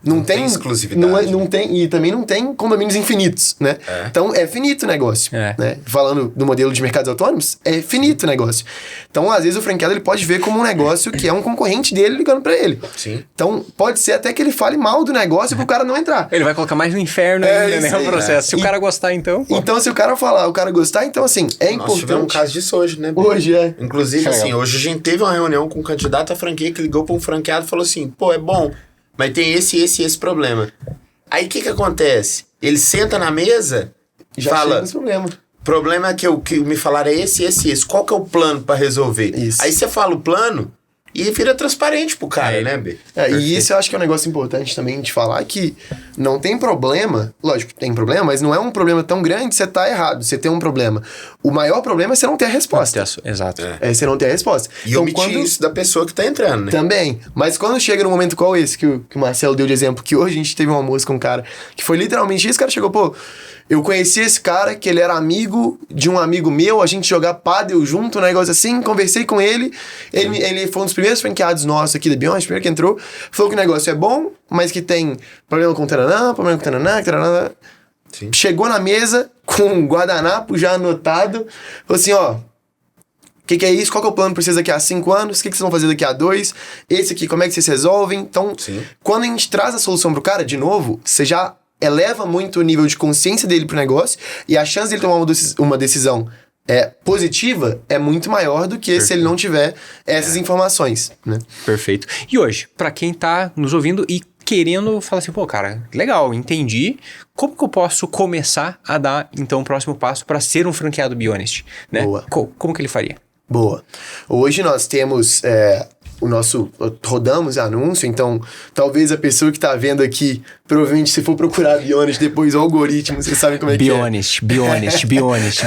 Speaker 2: não tem exclusividade. Não tem, e também não tem condomínios infinitos, né? Então, é finito o negócio. Né? Falando do modelo de mercados autônomos, é finito o negócio. Então, às vezes, o franqueado ele pode ver como um negócio que é um concorrente dele ligando pra ele.
Speaker 1: Sim.
Speaker 2: Então, pode ser até que ele fale mal do negócio pro cara não entrar.
Speaker 3: Ele vai colocar mais no inferno ainda, né? O processo. Se o cara gostar, então...
Speaker 2: Então, se o cara falar, o cara gostar, então, assim, é importante... Nós tivemos
Speaker 1: um caso disso hoje, né?
Speaker 2: Hoje,
Speaker 1: Inclusive, assim, hoje a gente teve uma reunião com um candidato à franquia que ligou pra um franqueado e falou assim, pô, é bom... Mas tem esse problema. Aí o que acontece? Ele senta na mesa e fala... O problema é que me falaram é esse. Qual que é o plano pra resolver? Isso. Aí você fala o plano e vira transparente pro cara, né, B?
Speaker 2: E isso eu acho que é um negócio importante também de falar, que não tem problema, lógico, tem problema, mas não é um problema tão grande você tá errado, você tem um problema. O maior problema é você não ter a resposta.
Speaker 3: Exato.
Speaker 2: Você não ter a resposta.
Speaker 1: E então, omitir isso da pessoa que tá entrando, né?
Speaker 2: Também. Mas quando chega num momento qual esse, que o Marcelo deu de exemplo, que hoje a gente teve um almoço com um cara, que foi literalmente isso, o cara chegou, pô... Eu conheci esse cara, que ele era amigo de um amigo meu, a gente jogava pádel junto, um negócio assim, conversei com ele, ele foi um dos primeiros franqueados nossos aqui da Be Honest, primeiro que entrou, falou que o negócio é bom, mas que tem problema com taranã, Chegou na mesa com um guardanapo já anotado, falou assim, ó, o que é isso? Qual que é o plano pra vocês daqui a 5 anos? O que vocês vão fazer daqui a 2? Esse aqui, como é que vocês resolvem? Então, quando a gente traz a solução pro cara, de novo, você já eleva muito o nível de consciência dele pro negócio e a chance dele tomar uma decisão positiva é muito maior do que se ele não tiver essas informações, né?
Speaker 3: Perfeito. E hoje, pra quem tá nos ouvindo e querendo falar assim, pô, cara, legal, entendi. Como que eu posso começar a dar, então, o próximo passo para ser um franqueado Be Honest, né?
Speaker 2: Boa.
Speaker 3: Como que ele faria?
Speaker 2: Boa. Hoje nós temos... rodamos anúncio, então talvez a pessoa que tá vendo aqui, provavelmente se for procurar Be Honest depois o algoritmo, vocês sabem como é que é.
Speaker 3: Be honest.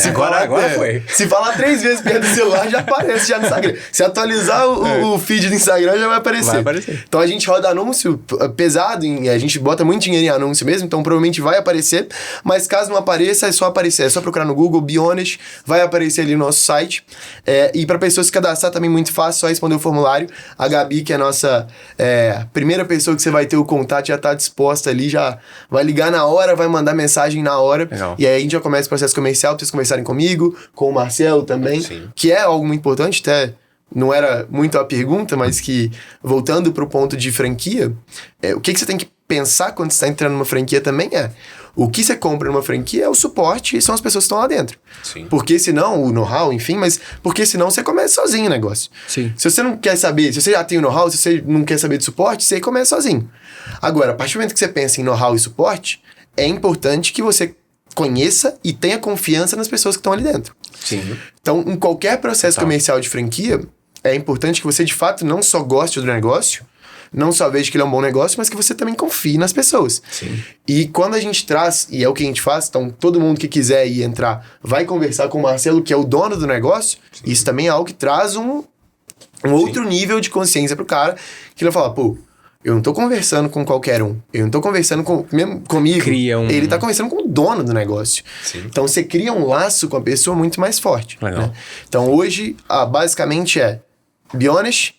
Speaker 3: Agora foi.
Speaker 2: Se falar 3 vezes perto do celular, já aparece já no Instagram. Se atualizar o feed do Instagram, já vai aparecer. Então a gente roda anúncio pesado, a gente bota muito dinheiro em anúncio mesmo, então provavelmente vai aparecer, mas caso não apareça, é só procurar no Google Be Honest, vai aparecer ali no nosso site. E para pessoas se cadastrar também muito fácil, só responder o formulário. A Gabi, que é a nossa primeira pessoa que você vai ter o contato, já tá disposta ali, já vai ligar na hora, vai mandar mensagem na hora.
Speaker 3: Legal.
Speaker 2: E aí a gente já começa o processo comercial, pra vocês conversarem comigo, com o Marcelo também.
Speaker 1: Sim.
Speaker 2: Que é algo muito importante, até não era muito a pergunta, mas que, voltando pro ponto de franquia, o que você tem que pensar quando você está entrando numa franquia também o que você compra numa franquia é o suporte e são as pessoas que estão lá dentro.
Speaker 1: Sim.
Speaker 2: Porque senão, o know-how, enfim, mas porque senão você começa sozinho o negócio.
Speaker 3: Sim.
Speaker 2: Se você não quer saber, se você já tem o know-how, se você não quer saber de suporte, você começa sozinho. Agora, a partir do momento que você pensa em know-how e suporte, é importante que você conheça e tenha confiança nas pessoas que estão ali dentro.
Speaker 1: Sim.
Speaker 2: Então, em qualquer processo comercial de franquia, é importante que você, de fato, não só goste do negócio, não só veja que ele é um bom negócio, mas que você também confie nas pessoas.
Speaker 1: Sim.
Speaker 2: E quando a gente traz, e é o que a gente faz, então todo mundo que quiser ir entrar vai conversar com o Marcelo, que é o dono do negócio. Sim. Isso também é algo que traz um outro nível de consciência pro cara, que ele vai falar, pô, eu não tô conversando com qualquer um. Eu não tô conversando mesmo comigo. Ele tá conversando com o dono do negócio.
Speaker 1: Sim.
Speaker 2: Então você cria um laço com a pessoa muito mais forte.
Speaker 3: Legal.
Speaker 2: Né? Então hoje, basicamente é Bionest,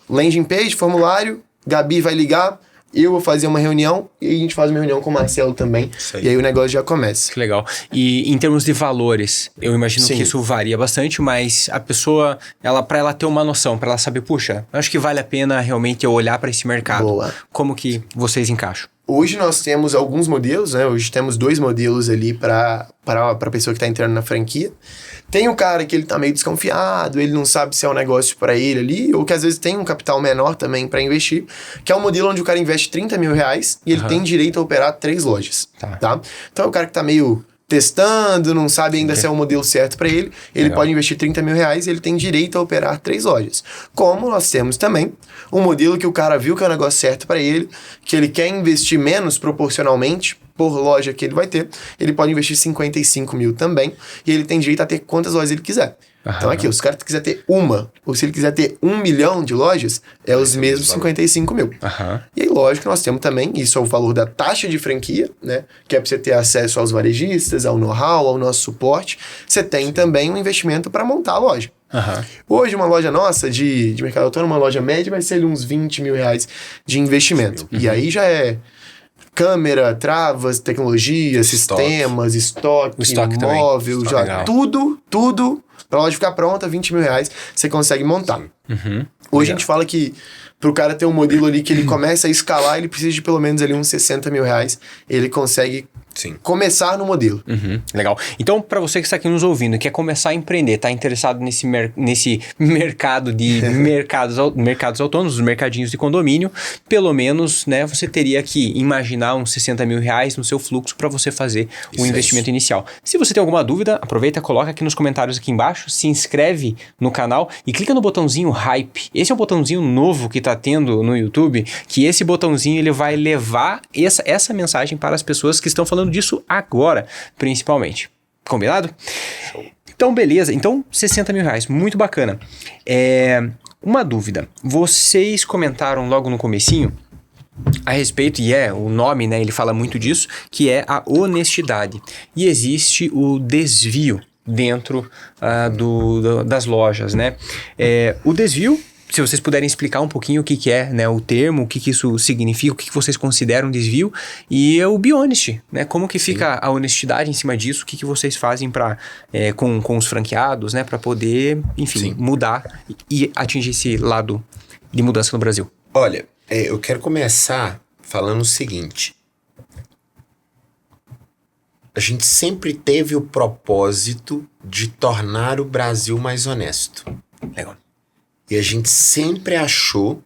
Speaker 2: landing page, formulário, Gabi vai ligar, eu vou fazer uma reunião e a gente faz uma reunião com o Marcelo também. E aí o negócio já começa.
Speaker 3: Que legal. E em termos de valores, eu imagino que isso varia bastante, mas a pessoa, para ela ter uma noção, para ela saber, puxa, acho que vale a pena realmente eu olhar para esse mercado.
Speaker 2: Boa.
Speaker 3: Como que vocês encaixam?
Speaker 2: Hoje nós temos alguns modelos, né? Hoje temos 2 modelos ali para a pessoa que está entrando na franquia. Tem o cara que ele tá meio desconfiado, ele não sabe se é um negócio para ele ali, ou que às vezes tem um capital menor também para investir, que é um modelo onde o cara investe 30 mil reais e ele tem direito a operar 3 lojas, tá? Então é o cara que tá meio testando, não sabe ainda se é o modelo certo para ele, ele pode investir 30 mil reais e ele tem direito a operar 3 lojas. Como nós temos também um modelo que o cara viu que é o negócio certo para ele, que ele quer investir menos proporcionalmente por loja que ele vai ter, ele pode investir 55 mil também, e ele tem direito a ter quantas lojas ele quiser. Então aqui, se o cara quiser ter uma, ou se ele quiser ter 1 milhão de lojas, é os mesmos 55 mil. E aí, lógico, nós temos também, isso é o valor da taxa de franquia, né? Que é para você ter acesso aos varejistas, ao know-how, ao nosso suporte. Você tem também um investimento para montar a loja. Hoje, uma loja nossa de mercado autônomo, uma loja média, vai ser ali uns 20 mil reais de investimento. E aí já é câmera, travas, tecnologia, sistemas, estoque móvel, já tudo. Pra loja ficar pronta, 20 mil reais, você consegue montar. Hoje a gente fala que pro cara ter um modelo ali que ele começa a escalar, ele precisa de pelo menos ali uns 60 mil reais. Ele consegue começar no modelo.
Speaker 3: Legal. Então, para você que está aqui nos ouvindo, quer começar a empreender, está interessado nesse mercado de mercados autônomos, os mercadinhos de condomínio, pelo menos, né, você teria que imaginar uns 60 mil reais no seu fluxo para você fazer o investimento inicial. Se você tem alguma dúvida, aproveita, coloca aqui nos comentários aqui embaixo, se inscreve no canal e clica no botãozinho Hype. Esse é um botãozinho novo que está tendo no YouTube, que esse botãozinho ele vai levar essa mensagem para as pessoas que estão falando disso agora, principalmente. Combinado? Então, beleza. Então, 60 mil reais. Muito bacana. Uma dúvida. Vocês comentaram logo no comecinho a respeito, e o nome, né, ele fala muito disso, que é a honestidade. E existe o desvio dentro das lojas, né? O desvio, se vocês puderem explicar um pouquinho o que é, né, o termo, o que isso significa, o que vocês consideram desvio, e o Bionest, né, como que fica a honestidade em cima disso, o que vocês fazem com os franqueados, né, para poder, enfim, mudar e atingir esse lado de mudança no Brasil.
Speaker 1: Olha, eu quero começar falando o seguinte. A gente sempre teve o propósito de tornar o Brasil mais honesto.
Speaker 3: Legal.
Speaker 1: E a gente sempre achou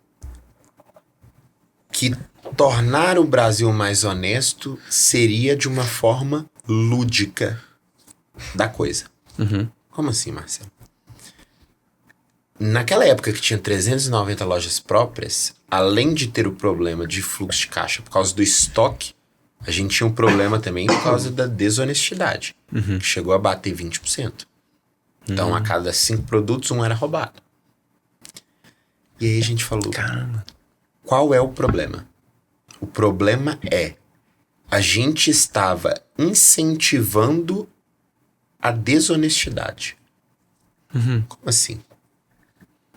Speaker 1: que tornar o Brasil mais honesto seria de uma forma lúdica da coisa. Como assim, Marcelo? Naquela época que tinha 390 lojas próprias, além de ter o problema de fluxo de caixa por causa do estoque, a gente tinha um problema também por causa da desonestidade, que chegou a bater 20%. Então, a cada 5 produtos, um era roubado. E aí a gente falou, caramba, qual é o problema? O problema é, a gente estava incentivando a desonestidade. Como assim?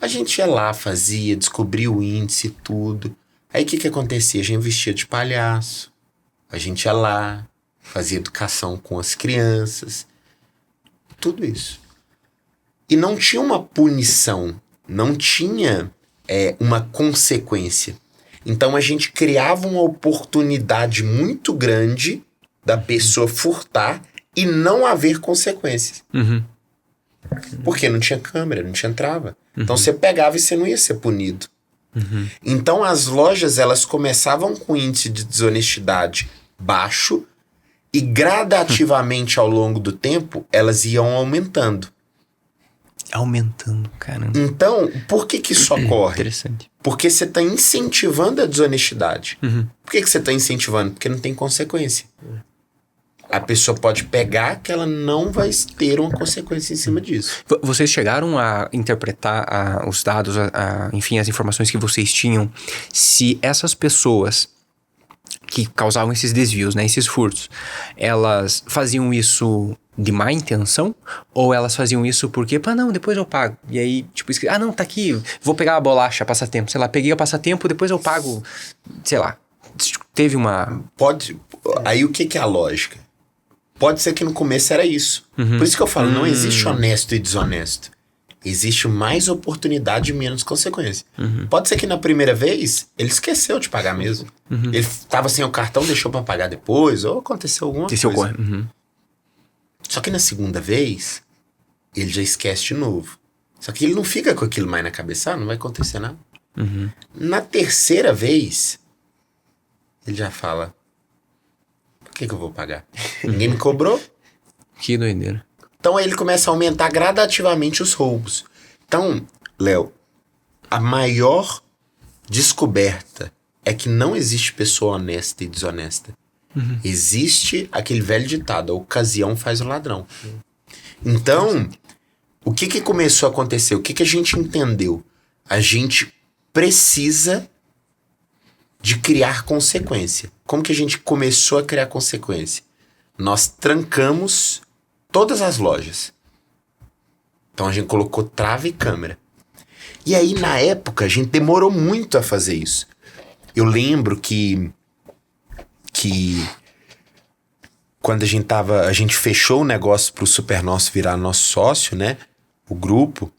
Speaker 1: A gente ia lá, fazia, descobria o índice e tudo. Aí o que acontecia? A gente vestia de palhaço. A gente ia lá, fazia educação com as crianças. Tudo isso. E não tinha uma punição, não tinha uma consequência. Então a gente criava uma oportunidade muito grande da pessoa furtar e não haver consequências. Porque não tinha câmera, não tinha trava. Então você pegava e você não ia ser punido. Então as lojas, elas começavam com índice de desonestidade baixo e gradativamente ao longo do tempo elas iam aumentando.
Speaker 3: Aumentando, caramba.
Speaker 1: Então, por que isso ocorre?
Speaker 3: Interessante.
Speaker 1: Porque você está incentivando a desonestidade. Por que você está incentivando? Porque não tem consequência. A pessoa pode pegar que ela não vai ter uma consequência em cima disso.
Speaker 3: Vocês chegaram a interpretar os dados, enfim, as informações que vocês tinham, se essas pessoas que causavam esses desvios, né, esses furtos, elas faziam isso de má intenção? Ou elas faziam isso porque, não, depois eu pago. E aí, tipo, não, tá aqui, vou pegar a bolacha, passatempo. Sei lá, peguei o passatempo, depois eu pago, sei lá. Teve uma...
Speaker 1: Aí o que é a lógica? Pode ser que no começo era isso. Por isso que eu falo, não existe honesto e desonesto. Existe mais oportunidade e menos consequência. Pode ser que na primeira vez ele esqueceu de pagar mesmo. Ele tava sem o cartão, deixou pra pagar depois, ou aconteceu alguma coisa. Só que na segunda vez, ele já esquece de novo. Só que ele não fica com aquilo mais na cabeça, não vai acontecer nada. Na terceira vez, ele já fala, por que eu vou pagar? Ninguém me cobrou.
Speaker 3: Que doideira.
Speaker 1: Então aí ele começa a aumentar gradativamente os roubos. Então, Léo, a maior descoberta é que não existe pessoa honesta e desonesta. Existe aquele velho ditado, a ocasião faz o ladrão. Então, o que começou a acontecer? O que a gente entendeu? A gente precisa de criar consequência. Como que a gente começou a criar consequência? Nós trancamos todas as lojas. Então a gente colocou trava e câmera. E aí na época a gente demorou muito a fazer isso. Eu lembro que quando a gente fechou o negócio pro Supernosso virar nosso sócio, né? O grupo,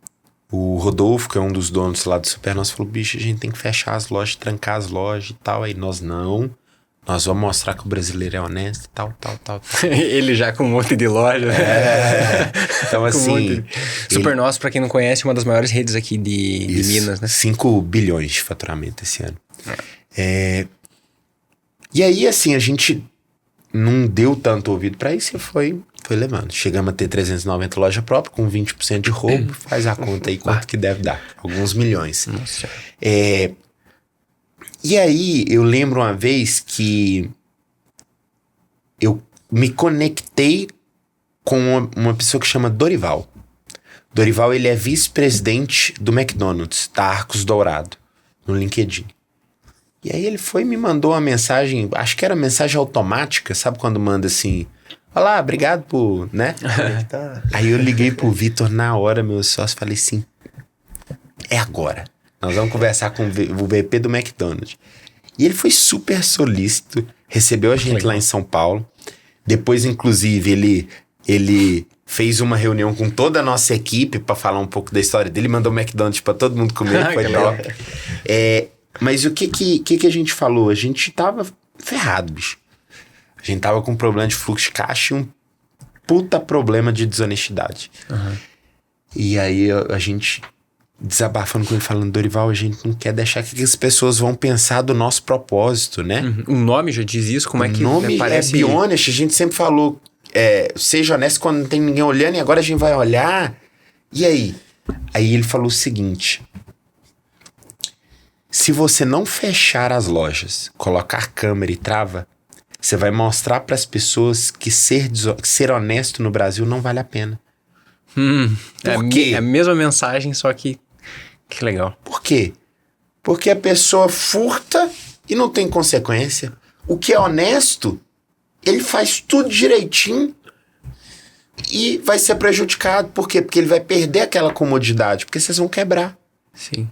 Speaker 1: o Rodolfo, que é um dos donos lá do Supernosso, falou, bicho, a gente tem que fechar as lojas, trancar as lojas e tal. Aí nós vamos mostrar que o brasileiro é honesto e tal.
Speaker 3: Ele já com um monte de loja.
Speaker 1: Então assim...
Speaker 3: Supernosso, pra quem não conhece, é uma das maiores redes aqui de Minas, né?
Speaker 1: 5 bilhões de faturamento esse ano. E aí, assim, a gente não deu tanto ouvido pra isso e foi levando. Chegamos a ter 390 lojas próprias, com 20% de roubo. Faz a conta aí quanto que deve dar. Alguns milhões.
Speaker 3: Nossa.
Speaker 1: E aí, eu lembro uma vez que eu me conectei com uma pessoa que chama Dorival. Dorival, ele é vice-presidente do McDonald's, da Arcos Dourado, no LinkedIn. E aí ele foi e me mandou uma mensagem, acho que era mensagem automática, sabe quando manda assim, olá, obrigado por, né? Aí eu liguei pro Vitor na hora, meu sócio, falei assim, é agora. Nós vamos conversar com o VP do McDonald's. E ele foi super solícito, recebeu a gente lá em São Paulo. Depois, inclusive, ele fez uma reunião com toda a nossa equipe para falar um pouco da história dele, mandou o McDonald's para todo mundo comer, foi top. Mas o que a gente falou? A gente tava ferrado, bicho. A gente tava com um problema de fluxo de caixa e um puta problema de desonestidade. E aí a gente desabafando com ele, falando, Dorival, a gente não quer deixar que as pessoas vão pensar do nosso propósito, né?
Speaker 3: O nome já diz isso? Como é que
Speaker 1: o nome
Speaker 3: parece?
Speaker 1: É be honest, a gente sempre falou, seja honesto quando não tem ninguém olhando, e agora a gente vai olhar. E aí? Aí ele falou o seguinte, se você não fechar as lojas, colocar câmera e trava, você vai mostrar para as pessoas que ser honesto no Brasil não vale a pena.
Speaker 3: Por quê? É a mesma mensagem, só que legal.
Speaker 1: Por quê? Porque a pessoa furta e não tem consequência. O que é honesto, ele faz tudo direitinho e vai ser prejudicado. Por quê? Porque ele vai perder aquela comodidade, porque vocês vão quebrar.
Speaker 3: Sim.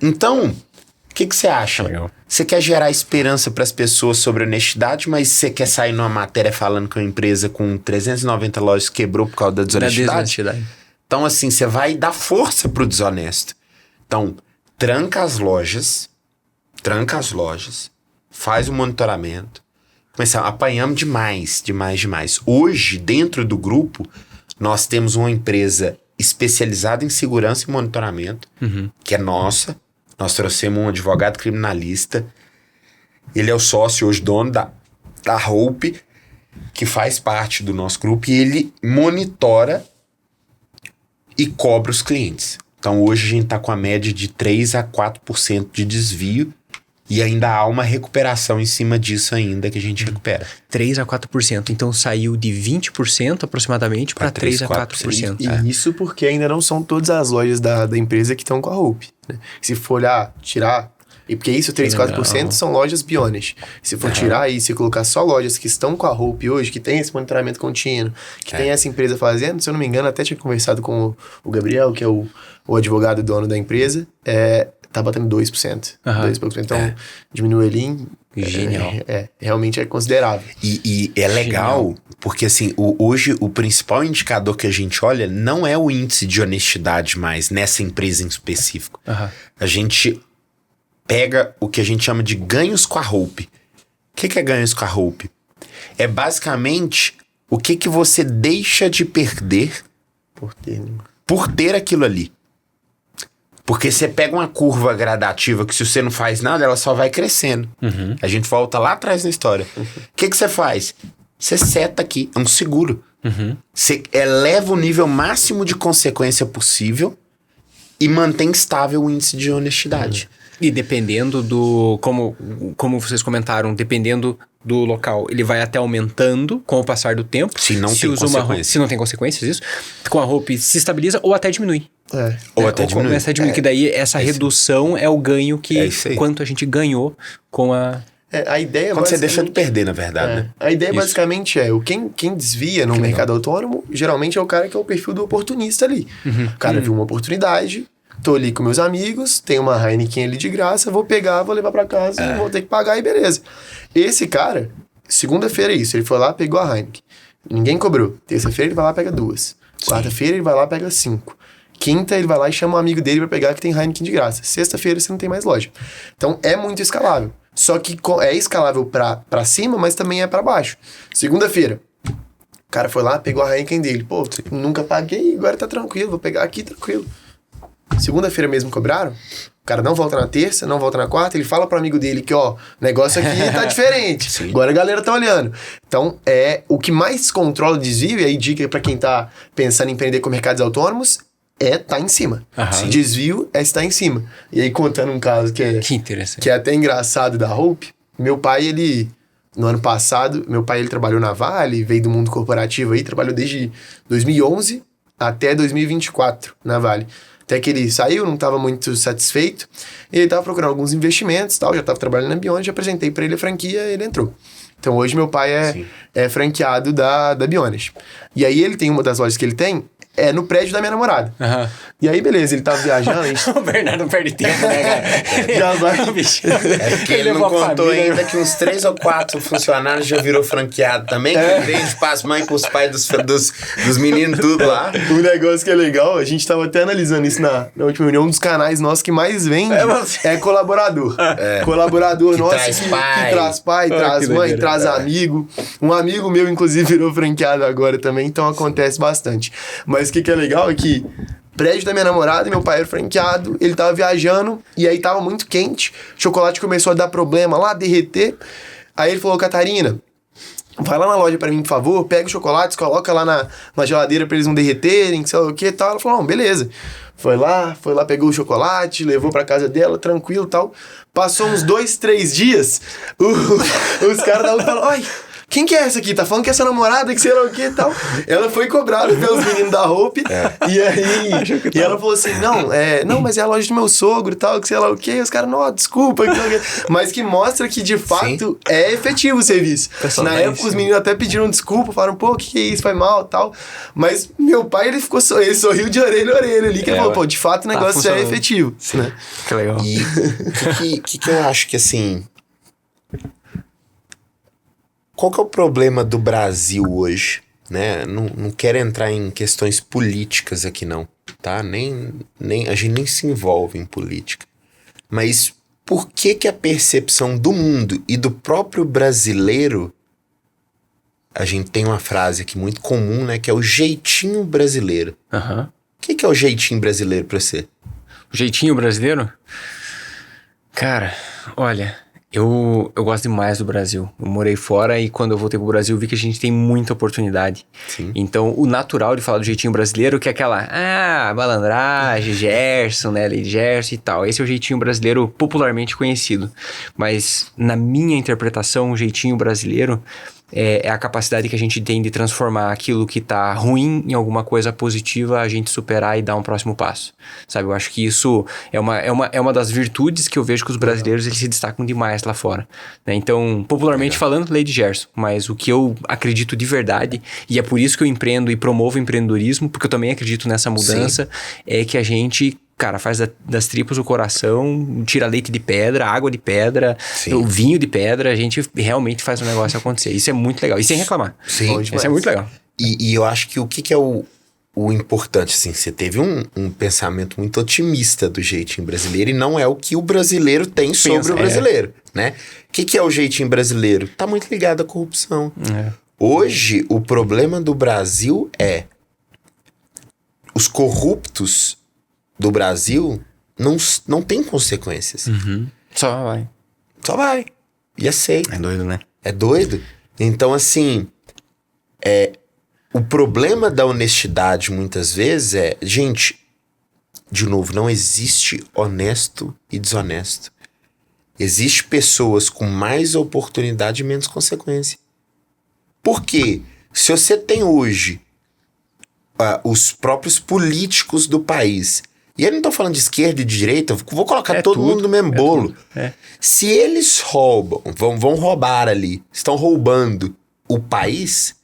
Speaker 1: Então, o que você acha?
Speaker 3: Legal.
Speaker 1: Você quer gerar esperança para as pessoas sobre honestidade, mas você quer sair numa matéria falando que uma empresa com 390 lojas quebrou por causa da desonestidade? Então, assim, você vai dar força pro desonesto. Então, tranca as lojas, faz o monitoramento. Apanhamos demais. Hoje, dentro do grupo, nós temos uma empresa especializada em segurança e monitoramento, que é nossa. Nós trouxemos um advogado criminalista. Ele é o sócio hoje, dono da Hope, que faz parte do nosso grupo. E ele monitora e cobra os clientes. Então hoje a gente está com a média de 3 a 4% de desvio e ainda há uma recuperação em cima disso ainda que a gente recupera.
Speaker 3: 3 a 4%. Então saiu de 20% aproximadamente para 3 a 4%.
Speaker 2: E isso porque ainda não são todas as lojas da empresa que estão com a Hope. Né? Se for olhar, tirar... E porque isso, 3, 4% são lojas Bioness. Se for tirar isso e colocar só lojas que estão com a Hope hoje, que tem esse monitoramento contínuo, que tem essa empresa fazendo, se eu não me engano, até tinha conversado com o Gabriel, que é o advogado dono da empresa, tá batendo 2%. 2%. Então, diminui ali.
Speaker 3: Genial.
Speaker 2: Realmente é considerável.
Speaker 1: E é legal, porque assim, hoje o principal indicador que a gente olha não é o índice de honestidade mais, nessa empresa em específico. A gente pega o que a gente chama de ganhos com a Hope. O que é ganhos com a Hope? É basicamente o que você deixa de perder por ter aquilo ali. Porque você pega uma curva gradativa que se você não faz nada, ela só vai crescendo. A gente volta lá atrás na história. O que você faz? Você seta aqui, é um seguro. Você eleva o nível máximo de consequência possível e mantém estável o índice de honestidade.
Speaker 3: E dependendo do... Como vocês comentaram, dependendo do local, ele vai até aumentando com o passar do tempo.
Speaker 1: Se não tem consequências.
Speaker 3: Se não tem consequências, isso. Com a Hope se estabiliza ou até diminui.
Speaker 1: Ou até diminui.
Speaker 3: Começa a diminuir, que daí essa redução é o ganho que... quanto a gente ganhou com a...
Speaker 2: A ideia
Speaker 1: quando você deixa de perder, na verdade, né?
Speaker 2: A ideia basicamente quem desvia no mercado autônomo, geralmente é o cara que é o perfil do oportunista ali. O cara viu uma oportunidade... Tô ali com meus amigos, tem uma Heineken ali de graça, vou pegar, vou levar pra casa, vou ter que pagar e beleza. Esse cara, segunda-feira é isso, ele foi lá, pegou a Heineken. Ninguém cobrou. Terça-feira ele vai lá, pega 2. Quarta-feira ele vai lá, pega 5. Quinta ele vai lá e chama um amigo dele pra pegar que tem Heineken de graça. Sexta-feira você não tem mais loja. Então é muito escalável. Só que é escalável pra cima, mas também é pra baixo. Segunda-feira, o cara foi lá, pegou a Heineken dele. Pô, nunca paguei, agora tá tranquilo, vou pegar aqui tranquilo. Segunda-feira mesmo cobraram, o cara não volta na terça, não volta na quarta, ele fala pro amigo dele que, ó, o negócio aqui tá diferente. Agora a galera tá olhando. Então, o que mais controla o desvio, e aí dica pra quem tá pensando em empreender com mercados autônomos, tá em cima. Desvio é estar em cima. E aí, contando um caso que é até engraçado da Hope, meu pai, no ano passado, ele trabalhou na Vale, veio do mundo corporativo aí, trabalhou desde 2011 até 2024 na Vale. Até que ele saiu, não estava muito satisfeito. Ele estava procurando alguns investimentos, tal, já estava trabalhando na Bioness, já apresentei para ele a franquia, ele entrou. Então hoje meu pai é franqueado da Bioness. E aí ele tem uma das lojas que ele tem, no prédio da minha namorada. E aí, beleza, ele tava viajando.
Speaker 3: O Bernardo não perde tempo, né, cara?
Speaker 2: Já vai.
Speaker 1: É porque ele não contou ainda que uns 3 ou 4 funcionários já virou franqueado também, que vende pras mães, pros pais dos meninos, tudo lá.
Speaker 2: Um negócio que é legal, a gente tava até analisando isso na última reunião, um dos canais nossos que mais vende é colaborador. Colaborador
Speaker 1: que
Speaker 2: nosso
Speaker 1: traz
Speaker 2: que traz pai, traz mãe, traz amigo. Um amigo meu, inclusive, virou franqueado agora também, então acontece bastante. Mas o que é legal é que prédio da minha namorada, meu pai era franqueado, ele tava viajando e aí tava muito quente, o chocolate começou a dar problema lá, derreter. Aí ele falou, Catarina, vai lá na loja pra mim, por favor, pega os chocolates, coloca lá na geladeira pra eles não derreterem, sei lá o que e tal. Ela falou, não, beleza. Foi lá, pegou o chocolate, levou pra casa dela, tranquilo e tal. Passou uns 2, 3 dias, os caras da outra falaram, ai, quem que é essa aqui? Tá falando que é sua namorada, que sei lá o que e tal. Ela foi cobrada pelos meninos da Hope. E aí... E ela falou assim, não, mas é a loja do meu sogro e tal, que sei lá o que. E os caras, não, desculpa. Mas que mostra que, de fato, é efetivo o serviço. Na época, os meninos até pediram desculpa, falaram, pô, o que é isso? Foi mal e tal. Mas meu pai, ele sorriu de orelha a orelha ali, que ele falou, pô, de fato o negócio é efetivo. Né?
Speaker 3: Que legal.
Speaker 1: E o que eu acho que, assim... Qual que é o problema do Brasil hoje, né? Não quero entrar em questões políticas aqui não, tá? Nem a gente nem se envolve em política. Mas por que a percepção do mundo e do próprio brasileiro... A gente tem uma frase aqui muito comum, né? Que é o jeitinho brasileiro. O que é o jeitinho brasileiro pra você?
Speaker 3: O jeitinho brasileiro? Cara, olha... Eu gosto demais do Brasil. Eu morei fora e quando eu voltei pro Brasil vi que a gente tem muita oportunidade.
Speaker 1: Sim.
Speaker 3: Então, o natural de falar do jeitinho brasileiro, que é aquela, malandragem, Gerson, né, Lady Gerson e tal. Esse é o jeitinho brasileiro popularmente conhecido. Mas, na minha interpretação, o jeitinho brasileiro é a capacidade que a gente tem de transformar aquilo que tá ruim em alguma coisa positiva, a gente superar e dar um próximo passo. Sabe, eu acho que isso é uma das virtudes que eu vejo que os brasileiros eles se destacam demais lá fora. Né? Então, popularmente falando, Lady Gerson. Mas o que eu acredito de verdade, e é por isso que eu empreendo e promovo o empreendedorismo, porque eu também acredito nessa mudança, é que a gente... Cara, faz das tripas o coração, tira leite de pedra, água de pedra, o vinho de pedra, a gente realmente faz o negócio acontecer. Isso é muito legal. E sem reclamar.
Speaker 1: Sim.
Speaker 3: Isso é muito legal.
Speaker 1: E eu acho que o que é o importante, assim, você teve um pensamento muito otimista do jeitinho brasileiro e não é o que o brasileiro tem sobre o brasileiro, né? O que é o jeitinho brasileiro? Tá muito ligado à corrupção. Hoje, o problema do Brasil é os corruptos do Brasil não tem consequências.
Speaker 3: Só vai.
Speaker 1: Só vai. E aceita.
Speaker 3: É doido, né?
Speaker 1: É doido. Então, assim, o problema da honestidade muitas vezes é... Gente, de novo, não existe honesto e desonesto. Existe pessoas com mais oportunidade e menos consequência. Por quê? Se você tem hoje os próprios políticos do país... E eu não tô falando de esquerda e de direita, vou colocar todo mundo no mesmo bolo. Se eles roubam, vão roubar ali, estão roubando o país,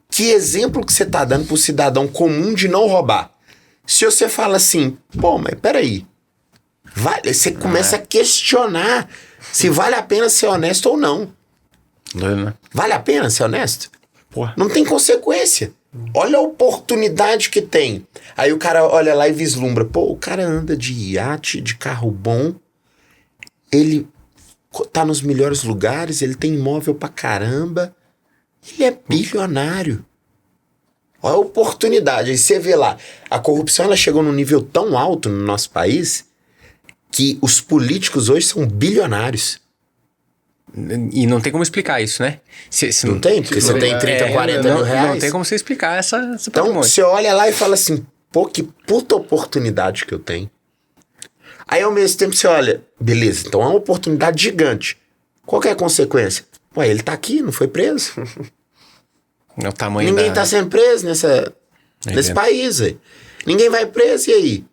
Speaker 1: que exemplo que você tá dando pro cidadão comum de não roubar? Se você fala assim, pô, mas peraí, você começa a questionar se vale a pena ser honesto ou não. Vale a pena ser honesto?
Speaker 3: Porra.
Speaker 1: Não tem consequência. Olha a oportunidade que tem. Aí o cara olha lá e vislumbra. Pô, o cara anda de iate, de carro bom. Ele tá nos melhores lugares. Ele tem imóvel pra caramba. Ele é bilionário. Olha a oportunidade. Aí você vê lá. A corrupção ela chegou num nível tão alto no nosso país que os políticos hoje são bilionários.
Speaker 3: E não tem como explicar isso, né?
Speaker 1: Não tem? Porque você tem 30, 40 mil reais.
Speaker 3: Não tem como você explicar essa
Speaker 1: Então,
Speaker 3: patrimônio.
Speaker 1: você olha lá e fala assim, pô, que puta oportunidade que eu tenho. Aí, ao mesmo tempo, você olha, beleza, então é uma oportunidade gigante. Qual que é a consequência? Ué, ele tá aqui, não foi preso.
Speaker 3: É o tamanho
Speaker 1: Ninguém tá sendo preso nesse país, aí. Ninguém vai preso, e aí?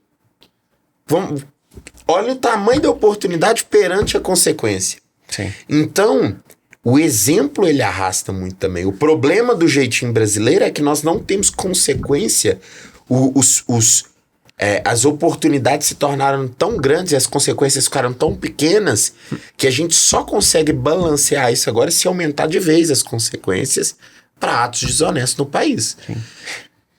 Speaker 1: Olha o tamanho da oportunidade perante a consequência.
Speaker 3: Sim.
Speaker 1: Então, o exemplo ele arrasta muito também. O problema do jeitinho brasileiro é que nós não temos consequência. As oportunidades se tornaram tão grandes e as consequências ficaram tão pequenas que a gente só consegue balancear isso agora se aumentar de vez as consequências para atos desonestos no país.
Speaker 3: Sim.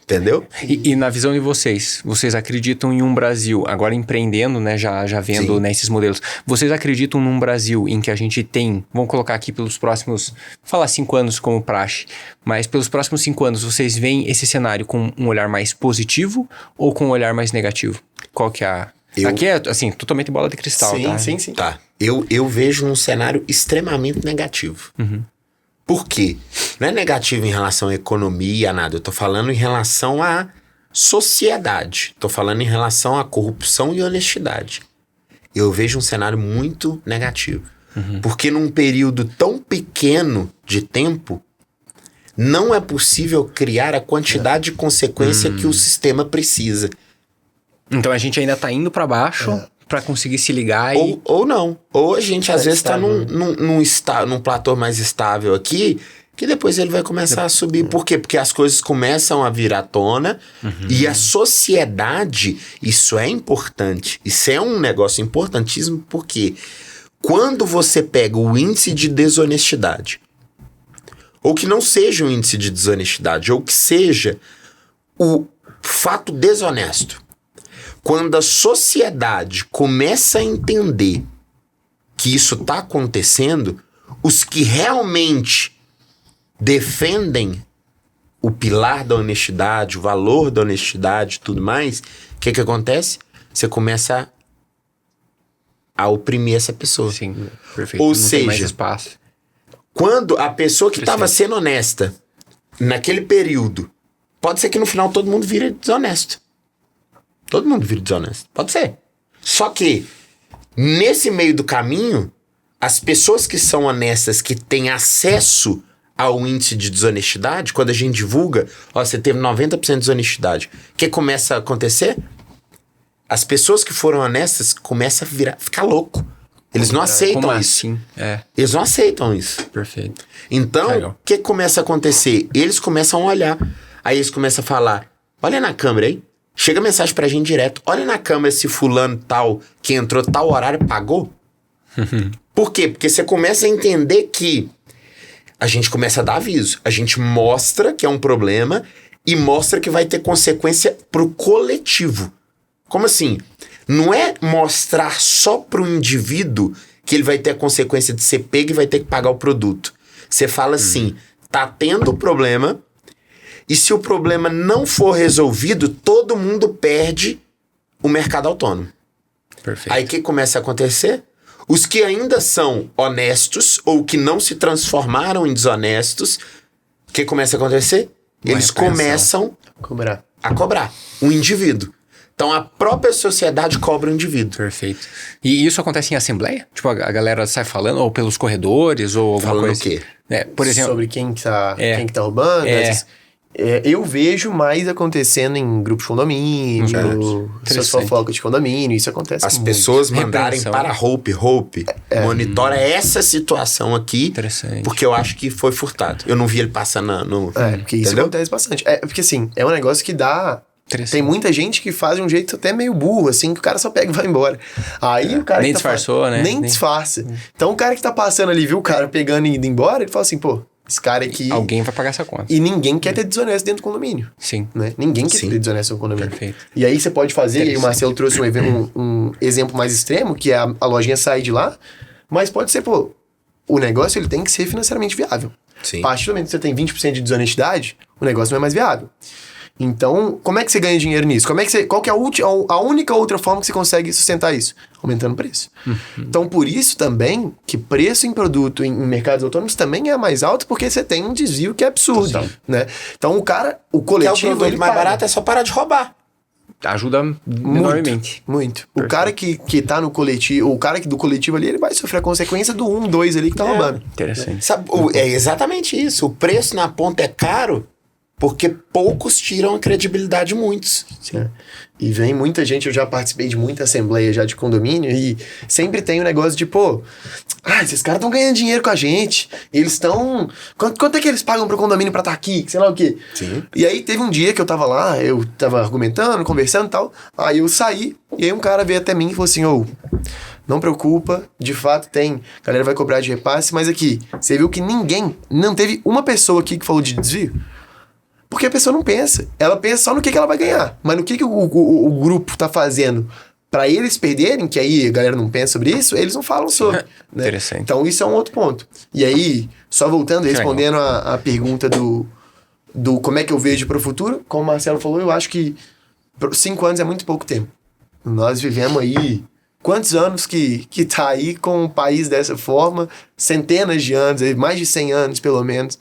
Speaker 1: Entendeu?
Speaker 3: E na visão de vocês acreditam em um Brasil, agora empreendendo, né, já vendo né, esses modelos, vocês acreditam num Brasil em que a gente tem, vamos colocar aqui pelos próximos, vou falar 5 anos como praxe, mas pelos próximos 5 anos vocês veem esse cenário com um olhar mais positivo ou com um olhar mais negativo? Qual que é a... Aqui é, assim, totalmente bola de cristal, tá?
Speaker 2: Sim.
Speaker 1: Tá. Eu vejo um cenário extremamente negativo. Por quê? Não é negativo em relação à economia, nada. Eu tô falando em relação à sociedade. Tô falando em relação à corrupção e honestidade. Eu vejo um cenário muito negativo. Porque num período tão pequeno de tempo, não é possível criar a quantidade de consequência que o sistema precisa.
Speaker 3: Então a gente ainda tá indo para baixo para conseguir se ligar
Speaker 1: Ou não. Ou a gente às vezes tá num platô mais estável aqui, que depois ele vai começar a subir. Por quê? Porque as coisas começam a vir à tona e a sociedade, isso é importante. Isso é um negócio importantíssimo porque quando você pega o índice de desonestidade, ou que não seja um índice de desonestidade, ou que seja o fato desonesto, quando a sociedade começa a entender que isso está acontecendo, os que realmente defendem o pilar da honestidade, o valor da honestidade e tudo mais, o que acontece? Você começa a oprimir essa pessoa.
Speaker 3: Sim, perfeito.
Speaker 1: Ou
Speaker 3: Não
Speaker 1: seja,
Speaker 3: tem mais espaço.
Speaker 1: quando a pessoa que estava sendo honesta naquele período, pode ser que no final todo mundo vire desonesto. Todo mundo vira desonesto. Pode ser. Só que, nesse meio do caminho, as pessoas que são honestas, que têm acesso ao índice de desonestidade, quando a gente divulga, ó, você teve 90% de desonestidade. O que começa a acontecer? As pessoas que foram honestas começam a ficar louco. Eles não aceitam
Speaker 3: Como
Speaker 1: isso.
Speaker 3: assim?
Speaker 1: Eles não aceitam isso.
Speaker 3: Perfeito.
Speaker 1: Então,
Speaker 3: Legal.
Speaker 1: o que começa a acontecer? Eles começam a olhar. Aí eles começam a falar, olha na câmera aí. Chega mensagem pra gente direto. Olha na câmera se fulano tal, que entrou tal horário, pagou. Por quê? Porque você começa a entender que a gente começa a dar aviso. A gente mostra que é um problema e mostra que vai ter consequência pro coletivo. Como assim? Não é mostrar só pro indivíduo que ele vai ter a consequência de ser pego e vai ter que pagar o produto. Você fala assim, tá tendo problema, e se o problema não for resolvido, todo mundo perde o mercado autônomo.
Speaker 3: Perfeito.
Speaker 1: Aí o que começa a acontecer? Os que ainda são honestos ou que não se transformaram em desonestos, o que começa a acontecer? Eles começam a cobrar o indivíduo. Então a própria sociedade cobra o indivíduo.
Speaker 3: Perfeito. E isso acontece em assembleia? Tipo, a galera sai falando, ou pelos corredores, ou alguma
Speaker 1: Falando
Speaker 3: coisa
Speaker 1: o quê?
Speaker 3: Por exemplo...
Speaker 2: Sobre quem que tá roubando. Eu vejo mais acontecendo em grupos de condomínio, essas fofocas de condomínio, isso acontece
Speaker 1: As
Speaker 2: muito.
Speaker 1: pessoas mandarem
Speaker 3: Repreensão.
Speaker 1: para Hope, monitora essa situação aqui,
Speaker 3: Interessante.
Speaker 1: porque eu acho que foi furtado. Eu não vi ele passar no...
Speaker 2: Porque isso
Speaker 1: entendeu?
Speaker 2: acontece bastante. Porque assim, é um negócio que dá...
Speaker 3: Interessante.
Speaker 2: Tem muita gente que faz de um jeito até meio burro, assim, que o cara só pega e vai embora. Aí o cara
Speaker 3: Nem
Speaker 2: que
Speaker 3: disfarçou, né?
Speaker 2: Nem disfarça. Então o cara que tá passando ali, viu o cara pegando e indo embora, ele fala assim, pô, esse cara aqui...
Speaker 3: Alguém vai pagar essa conta.
Speaker 2: E ninguém quer ter desonesto dentro do condomínio.
Speaker 3: Sim.
Speaker 2: Né? Ninguém quer ter desonesto no condomínio.
Speaker 3: Perfeito.
Speaker 2: E aí você pode fazer, e aí o Marcelo trouxe um exemplo mais extremo, que é a lojinha sair de lá, mas pode ser, pô, o negócio ele tem que ser financeiramente viável.
Speaker 1: Sim.
Speaker 2: A partir do momento que você tem 20% de desonestidade, o negócio não é mais viável. Então, como é que você ganha dinheiro nisso? Qual que é a única outra forma que você consegue sustentar isso? Aumentando o preço. Então, por isso também, que preço em produto em mercados autônomos também é mais alto, porque você tem um desvio que é absurdo, né? Então, o coletivo...
Speaker 1: Que é o produto mais barato, é só parar de roubar.
Speaker 3: Ajuda enormemente.
Speaker 2: Muito. O cara que tá no coletivo, o cara do coletivo ali, ele vai sofrer a consequência do 1, 2 ali que tá roubando.
Speaker 3: Interessante.
Speaker 1: Sabe, é exatamente isso. O preço na ponta é caro porque poucos tiram a credibilidade de muitos.
Speaker 2: Sim. E vem muita gente, eu já participei de muita assembleia já de condomínio e sempre tem o negócio de, pô, esses caras estão ganhando dinheiro com a gente, eles estão... Quanto é que eles pagam pro condomínio pra estar aqui? Sei lá o quê.
Speaker 1: Sim.
Speaker 2: E aí teve um dia que eu tava lá, eu tava argumentando, conversando e tal, aí eu saí e aí um cara veio até mim e falou assim, não preocupa, de fato tem, a galera vai cobrar de repasse, mas aqui, você viu que não teve uma pessoa aqui que falou de desvio? Porque a pessoa não pensa. Ela pensa só no que ela vai ganhar. Mas no que o grupo tá fazendo pra eles perderem, que aí a galera não pensa sobre isso, eles não falam sobre. Né?
Speaker 3: Interessante.
Speaker 2: Então isso é um outro ponto. E aí, só voltando, respondendo a pergunta do como é que eu vejo pro futuro, como o Marcelo falou, eu acho que 5 anos é muito pouco tempo. Nós vivemos aí... Quantos anos que tá aí com o país dessa forma? Centenas de anos, mais de 100 anos pelo menos.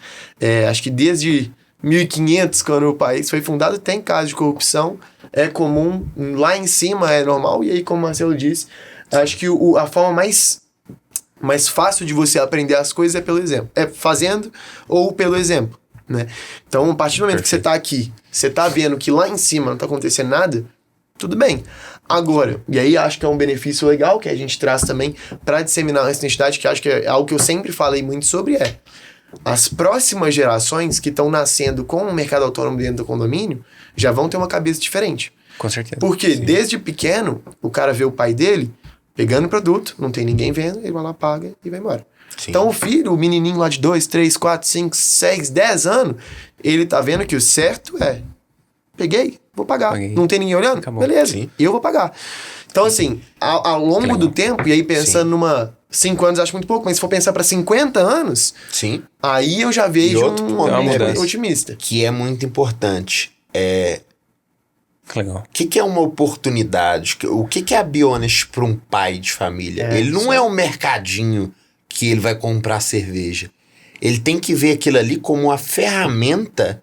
Speaker 2: Acho que desde 1500, quando o país foi fundado, tem casos de corrupção, é comum, lá em cima é normal, e aí, como o Marcelo disse, acho que a forma mais fácil de você aprender as coisas é pelo exemplo, é fazendo ou pelo exemplo, né? Então, a partir do momento que você tá aqui, você tá vendo que lá em cima não tá acontecendo nada, tudo bem. Agora, e aí acho que é um benefício legal que a gente traz também para disseminar essa identidade, que acho que é algo que eu sempre falei muito sobre, as próximas gerações que estão nascendo com o mercado autônomo dentro do condomínio já vão ter uma cabeça diferente.
Speaker 3: Com certeza.
Speaker 2: Porque desde pequeno, o cara vê o pai dele pegando o produto, não tem ninguém vendo, ele vai lá, paga e vai embora. Sim. Então o filho, o menininho lá de 2, 3, 4, 5, 6, 10 anos, ele tá vendo que o certo é, peguei, vou pagar. Não tem ninguém olhando? Acabou. Beleza, eu vou pagar. Então assim, ao longo do tempo, e aí pensando numa... 5 anos acho muito pouco, mas se for pensar para 50 anos,
Speaker 1: sim,
Speaker 2: aí eu já vejo um momento otimista.
Speaker 1: Que é muito importante.
Speaker 3: Que legal.
Speaker 1: O que é uma oportunidade? O que é a Bionest para um pai de família? Ele não é um mercadinho que ele vai comprar cerveja. Ele tem que ver aquilo ali como uma ferramenta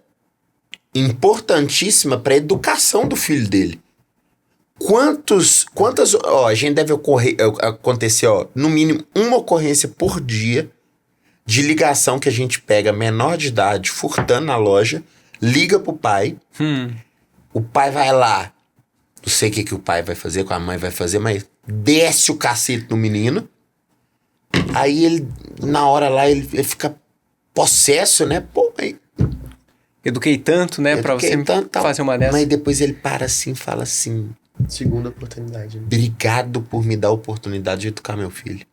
Speaker 1: importantíssima para a educação do filho dele. Quantas... a gente deve acontecer, no mínimo, uma ocorrência por dia de ligação que a gente pega menor de idade, furtando na loja, liga pro pai... O pai vai lá, não sei o que o pai vai fazer, que a mãe vai fazer, mas desce o cacete no menino. Aí ele, na hora lá, ele fica possesso, né? Pô, aí...
Speaker 3: Eduquei tanto, né? Pra você fazer uma dessa.
Speaker 1: Mas depois ele para assim e fala assim...
Speaker 2: Segunda oportunidade. Né?
Speaker 1: Obrigado por me dar a oportunidade de educar meu filho.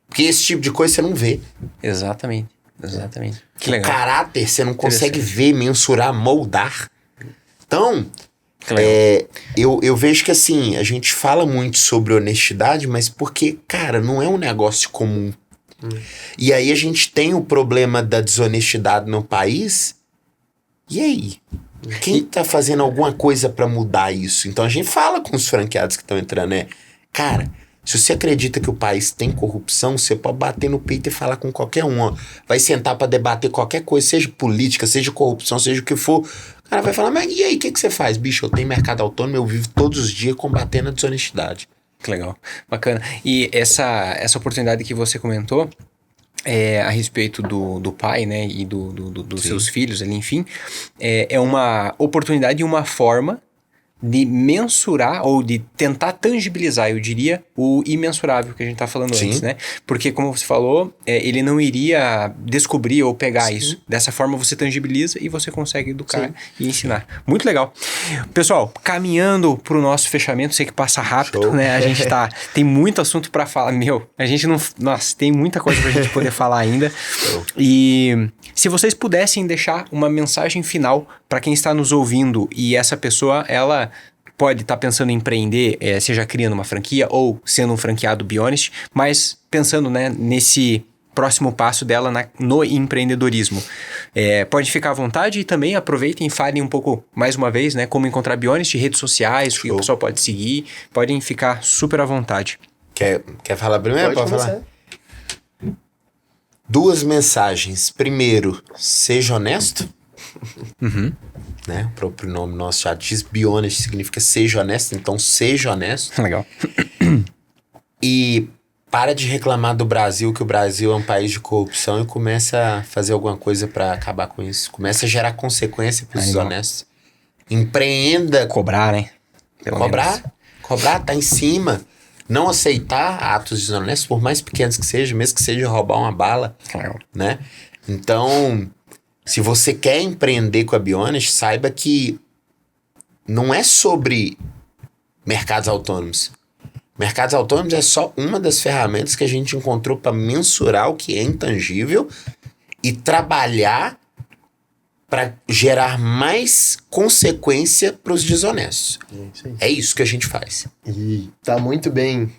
Speaker 1: Porque esse tipo de coisa você não vê.
Speaker 3: Exatamente. Que legal.
Speaker 1: O caráter você não consegue ver, mensurar, moldar. Então, eu vejo que assim, a gente fala muito sobre honestidade, mas porque, cara, não é um negócio comum. E aí a gente tem o problema da desonestidade no país. E aí? Quem tá fazendo alguma coisa pra mudar isso? Então a gente fala com os franqueados que estão entrando, né? Cara, se você acredita que o país tem corrupção, você pode bater no peito e falar com qualquer um, ó. Vai sentar pra debater qualquer coisa, seja política, seja corrupção, seja o que for. O cara vai falar, mas e aí, o que você faz? Bicho, eu tenho mercado autônomo, eu vivo todos os dias combatendo a desonestidade.
Speaker 3: Que legal, bacana. E essa oportunidade que você comentou, a respeito do pai, né, e dos seus filhos ali, enfim, é uma oportunidade e uma forma de mensurar ou de tentar tangibilizar, eu diria, o imensurável que a gente tá falando antes, né? Porque, como você falou, ele não iria descobrir ou pegar isso. Dessa forma, você tangibiliza e você consegue educar e ensinar. Muito legal. Pessoal, caminhando pro nosso fechamento, sei que passa rápido, né? A gente tem muito assunto pra falar. A gente não... Nossa, tem muita coisa pra gente poder falar ainda. E se vocês pudessem deixar uma mensagem final para quem está nos ouvindo e essa pessoa, ela pode estar pensando em empreender, seja criando uma franquia ou sendo um franqueado Bionest, mas pensando, né, nesse próximo passo dela no empreendedorismo. Pode ficar à vontade e também aproveitem e falem um pouco, mais uma vez, né, como encontrar Bionest, redes sociais, que o pessoal pode seguir, podem ficar super à vontade.
Speaker 1: Quer falar primeiro? Pode falar. 2 mensagens. Primeiro, seja honesto. Né? O próprio nome nosso já diz, Bionest significa seja honesto, então seja honesto.
Speaker 3: Legal.
Speaker 1: E para de reclamar do Brasil, que o Brasil é um país de corrupção, e começa a fazer alguma coisa para acabar com isso. Começa a gerar consequência para os desonestos. Empreenda.
Speaker 3: Cobrar, né?
Speaker 1: Cobrar, tá em cima. Não aceitar atos desonestos, por mais pequenos que sejam, mesmo que seja roubar uma bala, né? Então, se você quer empreender com a Bionest, saiba que não é sobre mercados autônomos. Mercados autônomos é só uma das ferramentas que a gente encontrou para mensurar o que é intangível e trabalhar para gerar mais consequência para os desonestos. É isso que a gente faz.
Speaker 2: E tá muito bem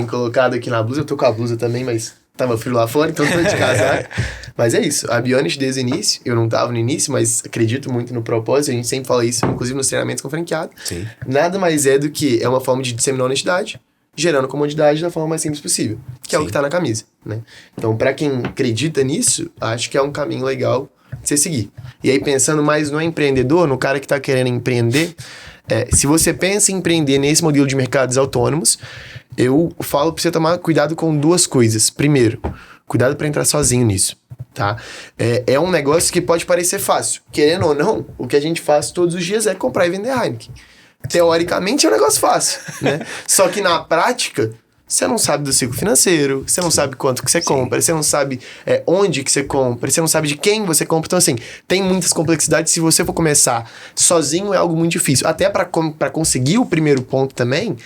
Speaker 2: colocado aqui na blusa. Eu tô com a blusa também, mas tava frio lá fora, então tô de casaco. Mas é isso. A Bionest desde o início, eu não tava no início, mas acredito muito no propósito. A gente sempre fala isso, inclusive nos treinamentos com franqueado.
Speaker 1: Sim.
Speaker 2: Nada mais é do que uma forma de disseminar honestidade, gerando comodidade da forma mais simples possível, que é o que tá na camisa, né? Então, para quem acredita nisso, acho que é um caminho legal de você seguir. E aí, pensando mais no empreendedor, no cara que tá querendo empreender, se você pensa em empreender nesse modelo de mercados autônomos, eu falo pra você tomar cuidado com 2 coisas. Primeiro, cuidado para entrar sozinho nisso, tá? É um negócio que pode parecer fácil. Querendo ou não, o que a gente faz todos os dias é comprar e vender Heineken. Teoricamente é um negócio fácil, né? Só que na prática, você não sabe do ciclo financeiro, você não sabe quanto que você compra, você não sabe onde que você compra, você não sabe de quem você compra. Então, assim, tem muitas complexidades. Se você for começar sozinho, é algo muito difícil. Até para conseguir o primeiro ponto também,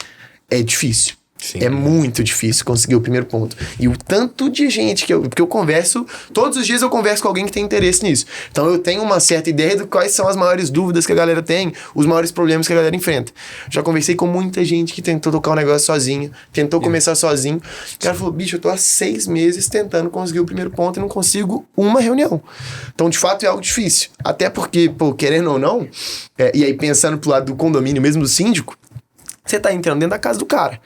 Speaker 2: é difícil.
Speaker 1: Sim.
Speaker 2: É muito difícil conseguir o primeiro ponto. E o tanto de gente porque eu converso, todos os dias eu converso com alguém que tem interesse nisso. Então eu tenho uma certa ideia de quais são as maiores dúvidas que a galera tem, os maiores problemas que a galera enfrenta. Já conversei com muita gente que tentou tocar um negócio sozinho, tentou começar sozinho. O cara falou, bicho, eu tô há 6 meses tentando conseguir o primeiro ponto e não consigo uma reunião. Então, de fato, é algo difícil. Até porque, querendo ou não, e aí pensando pro lado do condomínio, mesmo do síndico, você tá entrando dentro da casa do cara.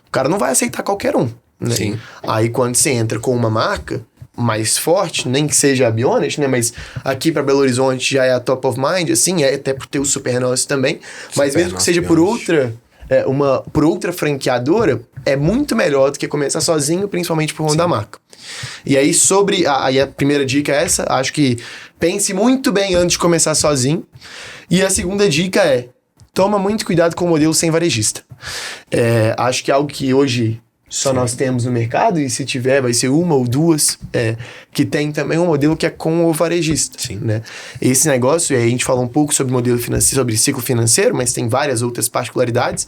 Speaker 2: O cara não vai aceitar qualquer um, né?
Speaker 1: Sim.
Speaker 2: Aí quando você entra com uma marca mais forte, nem que seja a Bionest, né? Mas aqui para Belo Horizonte já é a top of mind, assim, até por ter o Supernosso também. Mas mesmo que seja por outra, por outra franqueadora, é muito melhor do que começar sozinho, principalmente por conta da marca. E aí sobre aí a primeira dica é essa, acho que pense muito bem antes de começar sozinho. E a segunda dica é: toma muito cuidado com o modelo sem varejista. Acho que é algo que hoje só nós temos no mercado, e se tiver vai ser uma ou duas, que tem também um modelo que é com o varejista.
Speaker 1: Sim.
Speaker 2: Né? Esse negócio, a gente falou um pouco sobre modelo financeiro, sobre ciclo financeiro, mas tem várias outras particularidades.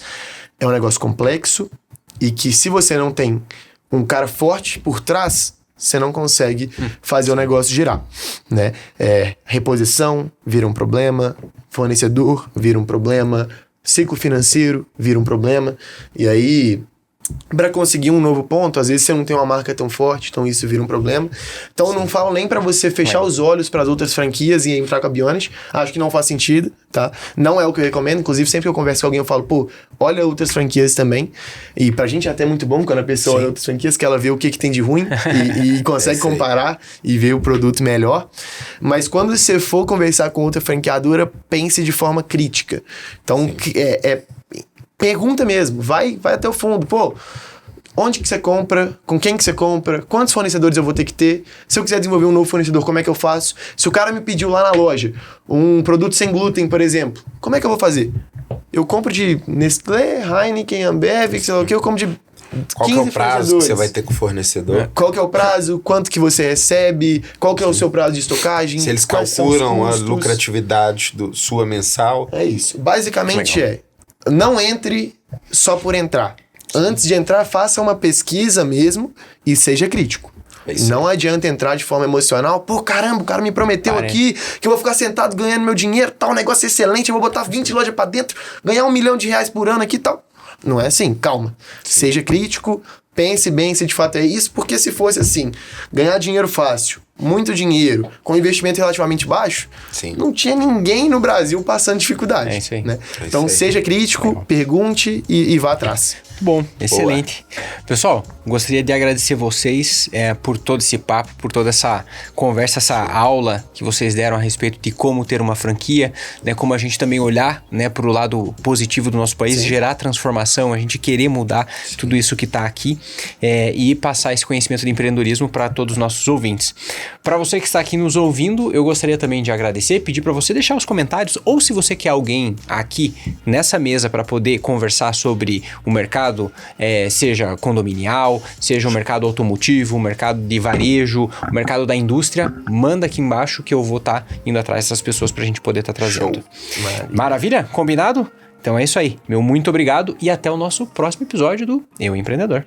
Speaker 2: É um negócio complexo e que se você não tem um cara forte por trás, você não consegue fazer o negócio girar, né? Reposição vira um problema, fornecedor vira um problema, ciclo financeiro vira um problema, e aí, para conseguir um novo ponto, às vezes você não tem uma marca tão forte, então isso vira um problema. Então eu não falo nem para você fechar os olhos para as outras franquias e entrar com a Bionest, acho que não faz sentido, tá? Não é o que eu recomendo, inclusive sempre que eu converso com alguém eu falo, olha outras franquias também, e pra gente é até muito bom quando a pessoa olha outras franquias, que ela vê o que tem de ruim e consegue comparar e ver o produto melhor. Mas quando você for conversar com outra franqueadora, pense de forma crítica. Então pergunta mesmo, vai até o fundo. Onde que você compra? Com quem que você compra? Quantos fornecedores eu vou ter que ter? Se eu quiser desenvolver um novo fornecedor, como é que eu faço? Se o cara me pediu lá na loja um produto sem glúten, por exemplo, como é que eu vou fazer? Eu compro de Nestlé, Heineken, Ambev, sei lá o que, eu compro de 15
Speaker 1: Qual que é o prazo que você vai ter com o fornecedor?
Speaker 2: Qual que é o prazo? Quanto que você recebe? Qual que é o seu prazo de estocagem?
Speaker 1: Se eles calculam a lucratividade sua mensal.
Speaker 2: É isso. Basicamente não entre só por entrar. Antes de entrar, faça uma pesquisa mesmo e seja crítico. Não adianta entrar de forma emocional. Caramba, o cara me prometeu aqui que eu vou ficar sentado ganhando meu dinheiro, tal, negócio excelente, eu vou botar 20 lojas pra dentro, ganhar R$1 milhão por ano aqui e tal. Não é assim, calma. Seja crítico, pense bem se de fato é isso, porque se fosse assim, ganhar dinheiro fácil, muito dinheiro, com investimento relativamente baixo, não tinha ninguém no Brasil passando dificuldade. É isso aí. Né? Então seja crítico, pergunte e vá atrás.
Speaker 3: Bom, excelente. Pessoal, gostaria de agradecer vocês por todo esse papo, por toda essa conversa, essa aula que vocês deram a respeito de como ter uma franquia, né, como a gente também olhar, né, para o lado positivo do nosso país, gerar transformação, a gente querer mudar tudo isso que está aqui e passar esse conhecimento de empreendedorismo para todos os nossos ouvintes. Para você que está aqui nos ouvindo, eu gostaria também de agradecer, pedir para você deixar os comentários, ou se você quer alguém aqui nessa mesa para poder conversar sobre o mercado, seja condominial, seja o mercado automotivo, o mercado de varejo, o mercado da indústria, manda aqui embaixo que eu vou estar indo atrás dessas pessoas para a gente poder estar trazendo. Maravilha? Combinado? Então é isso aí. Meu muito obrigado e até o nosso próximo episódio do Eu Empreendedor.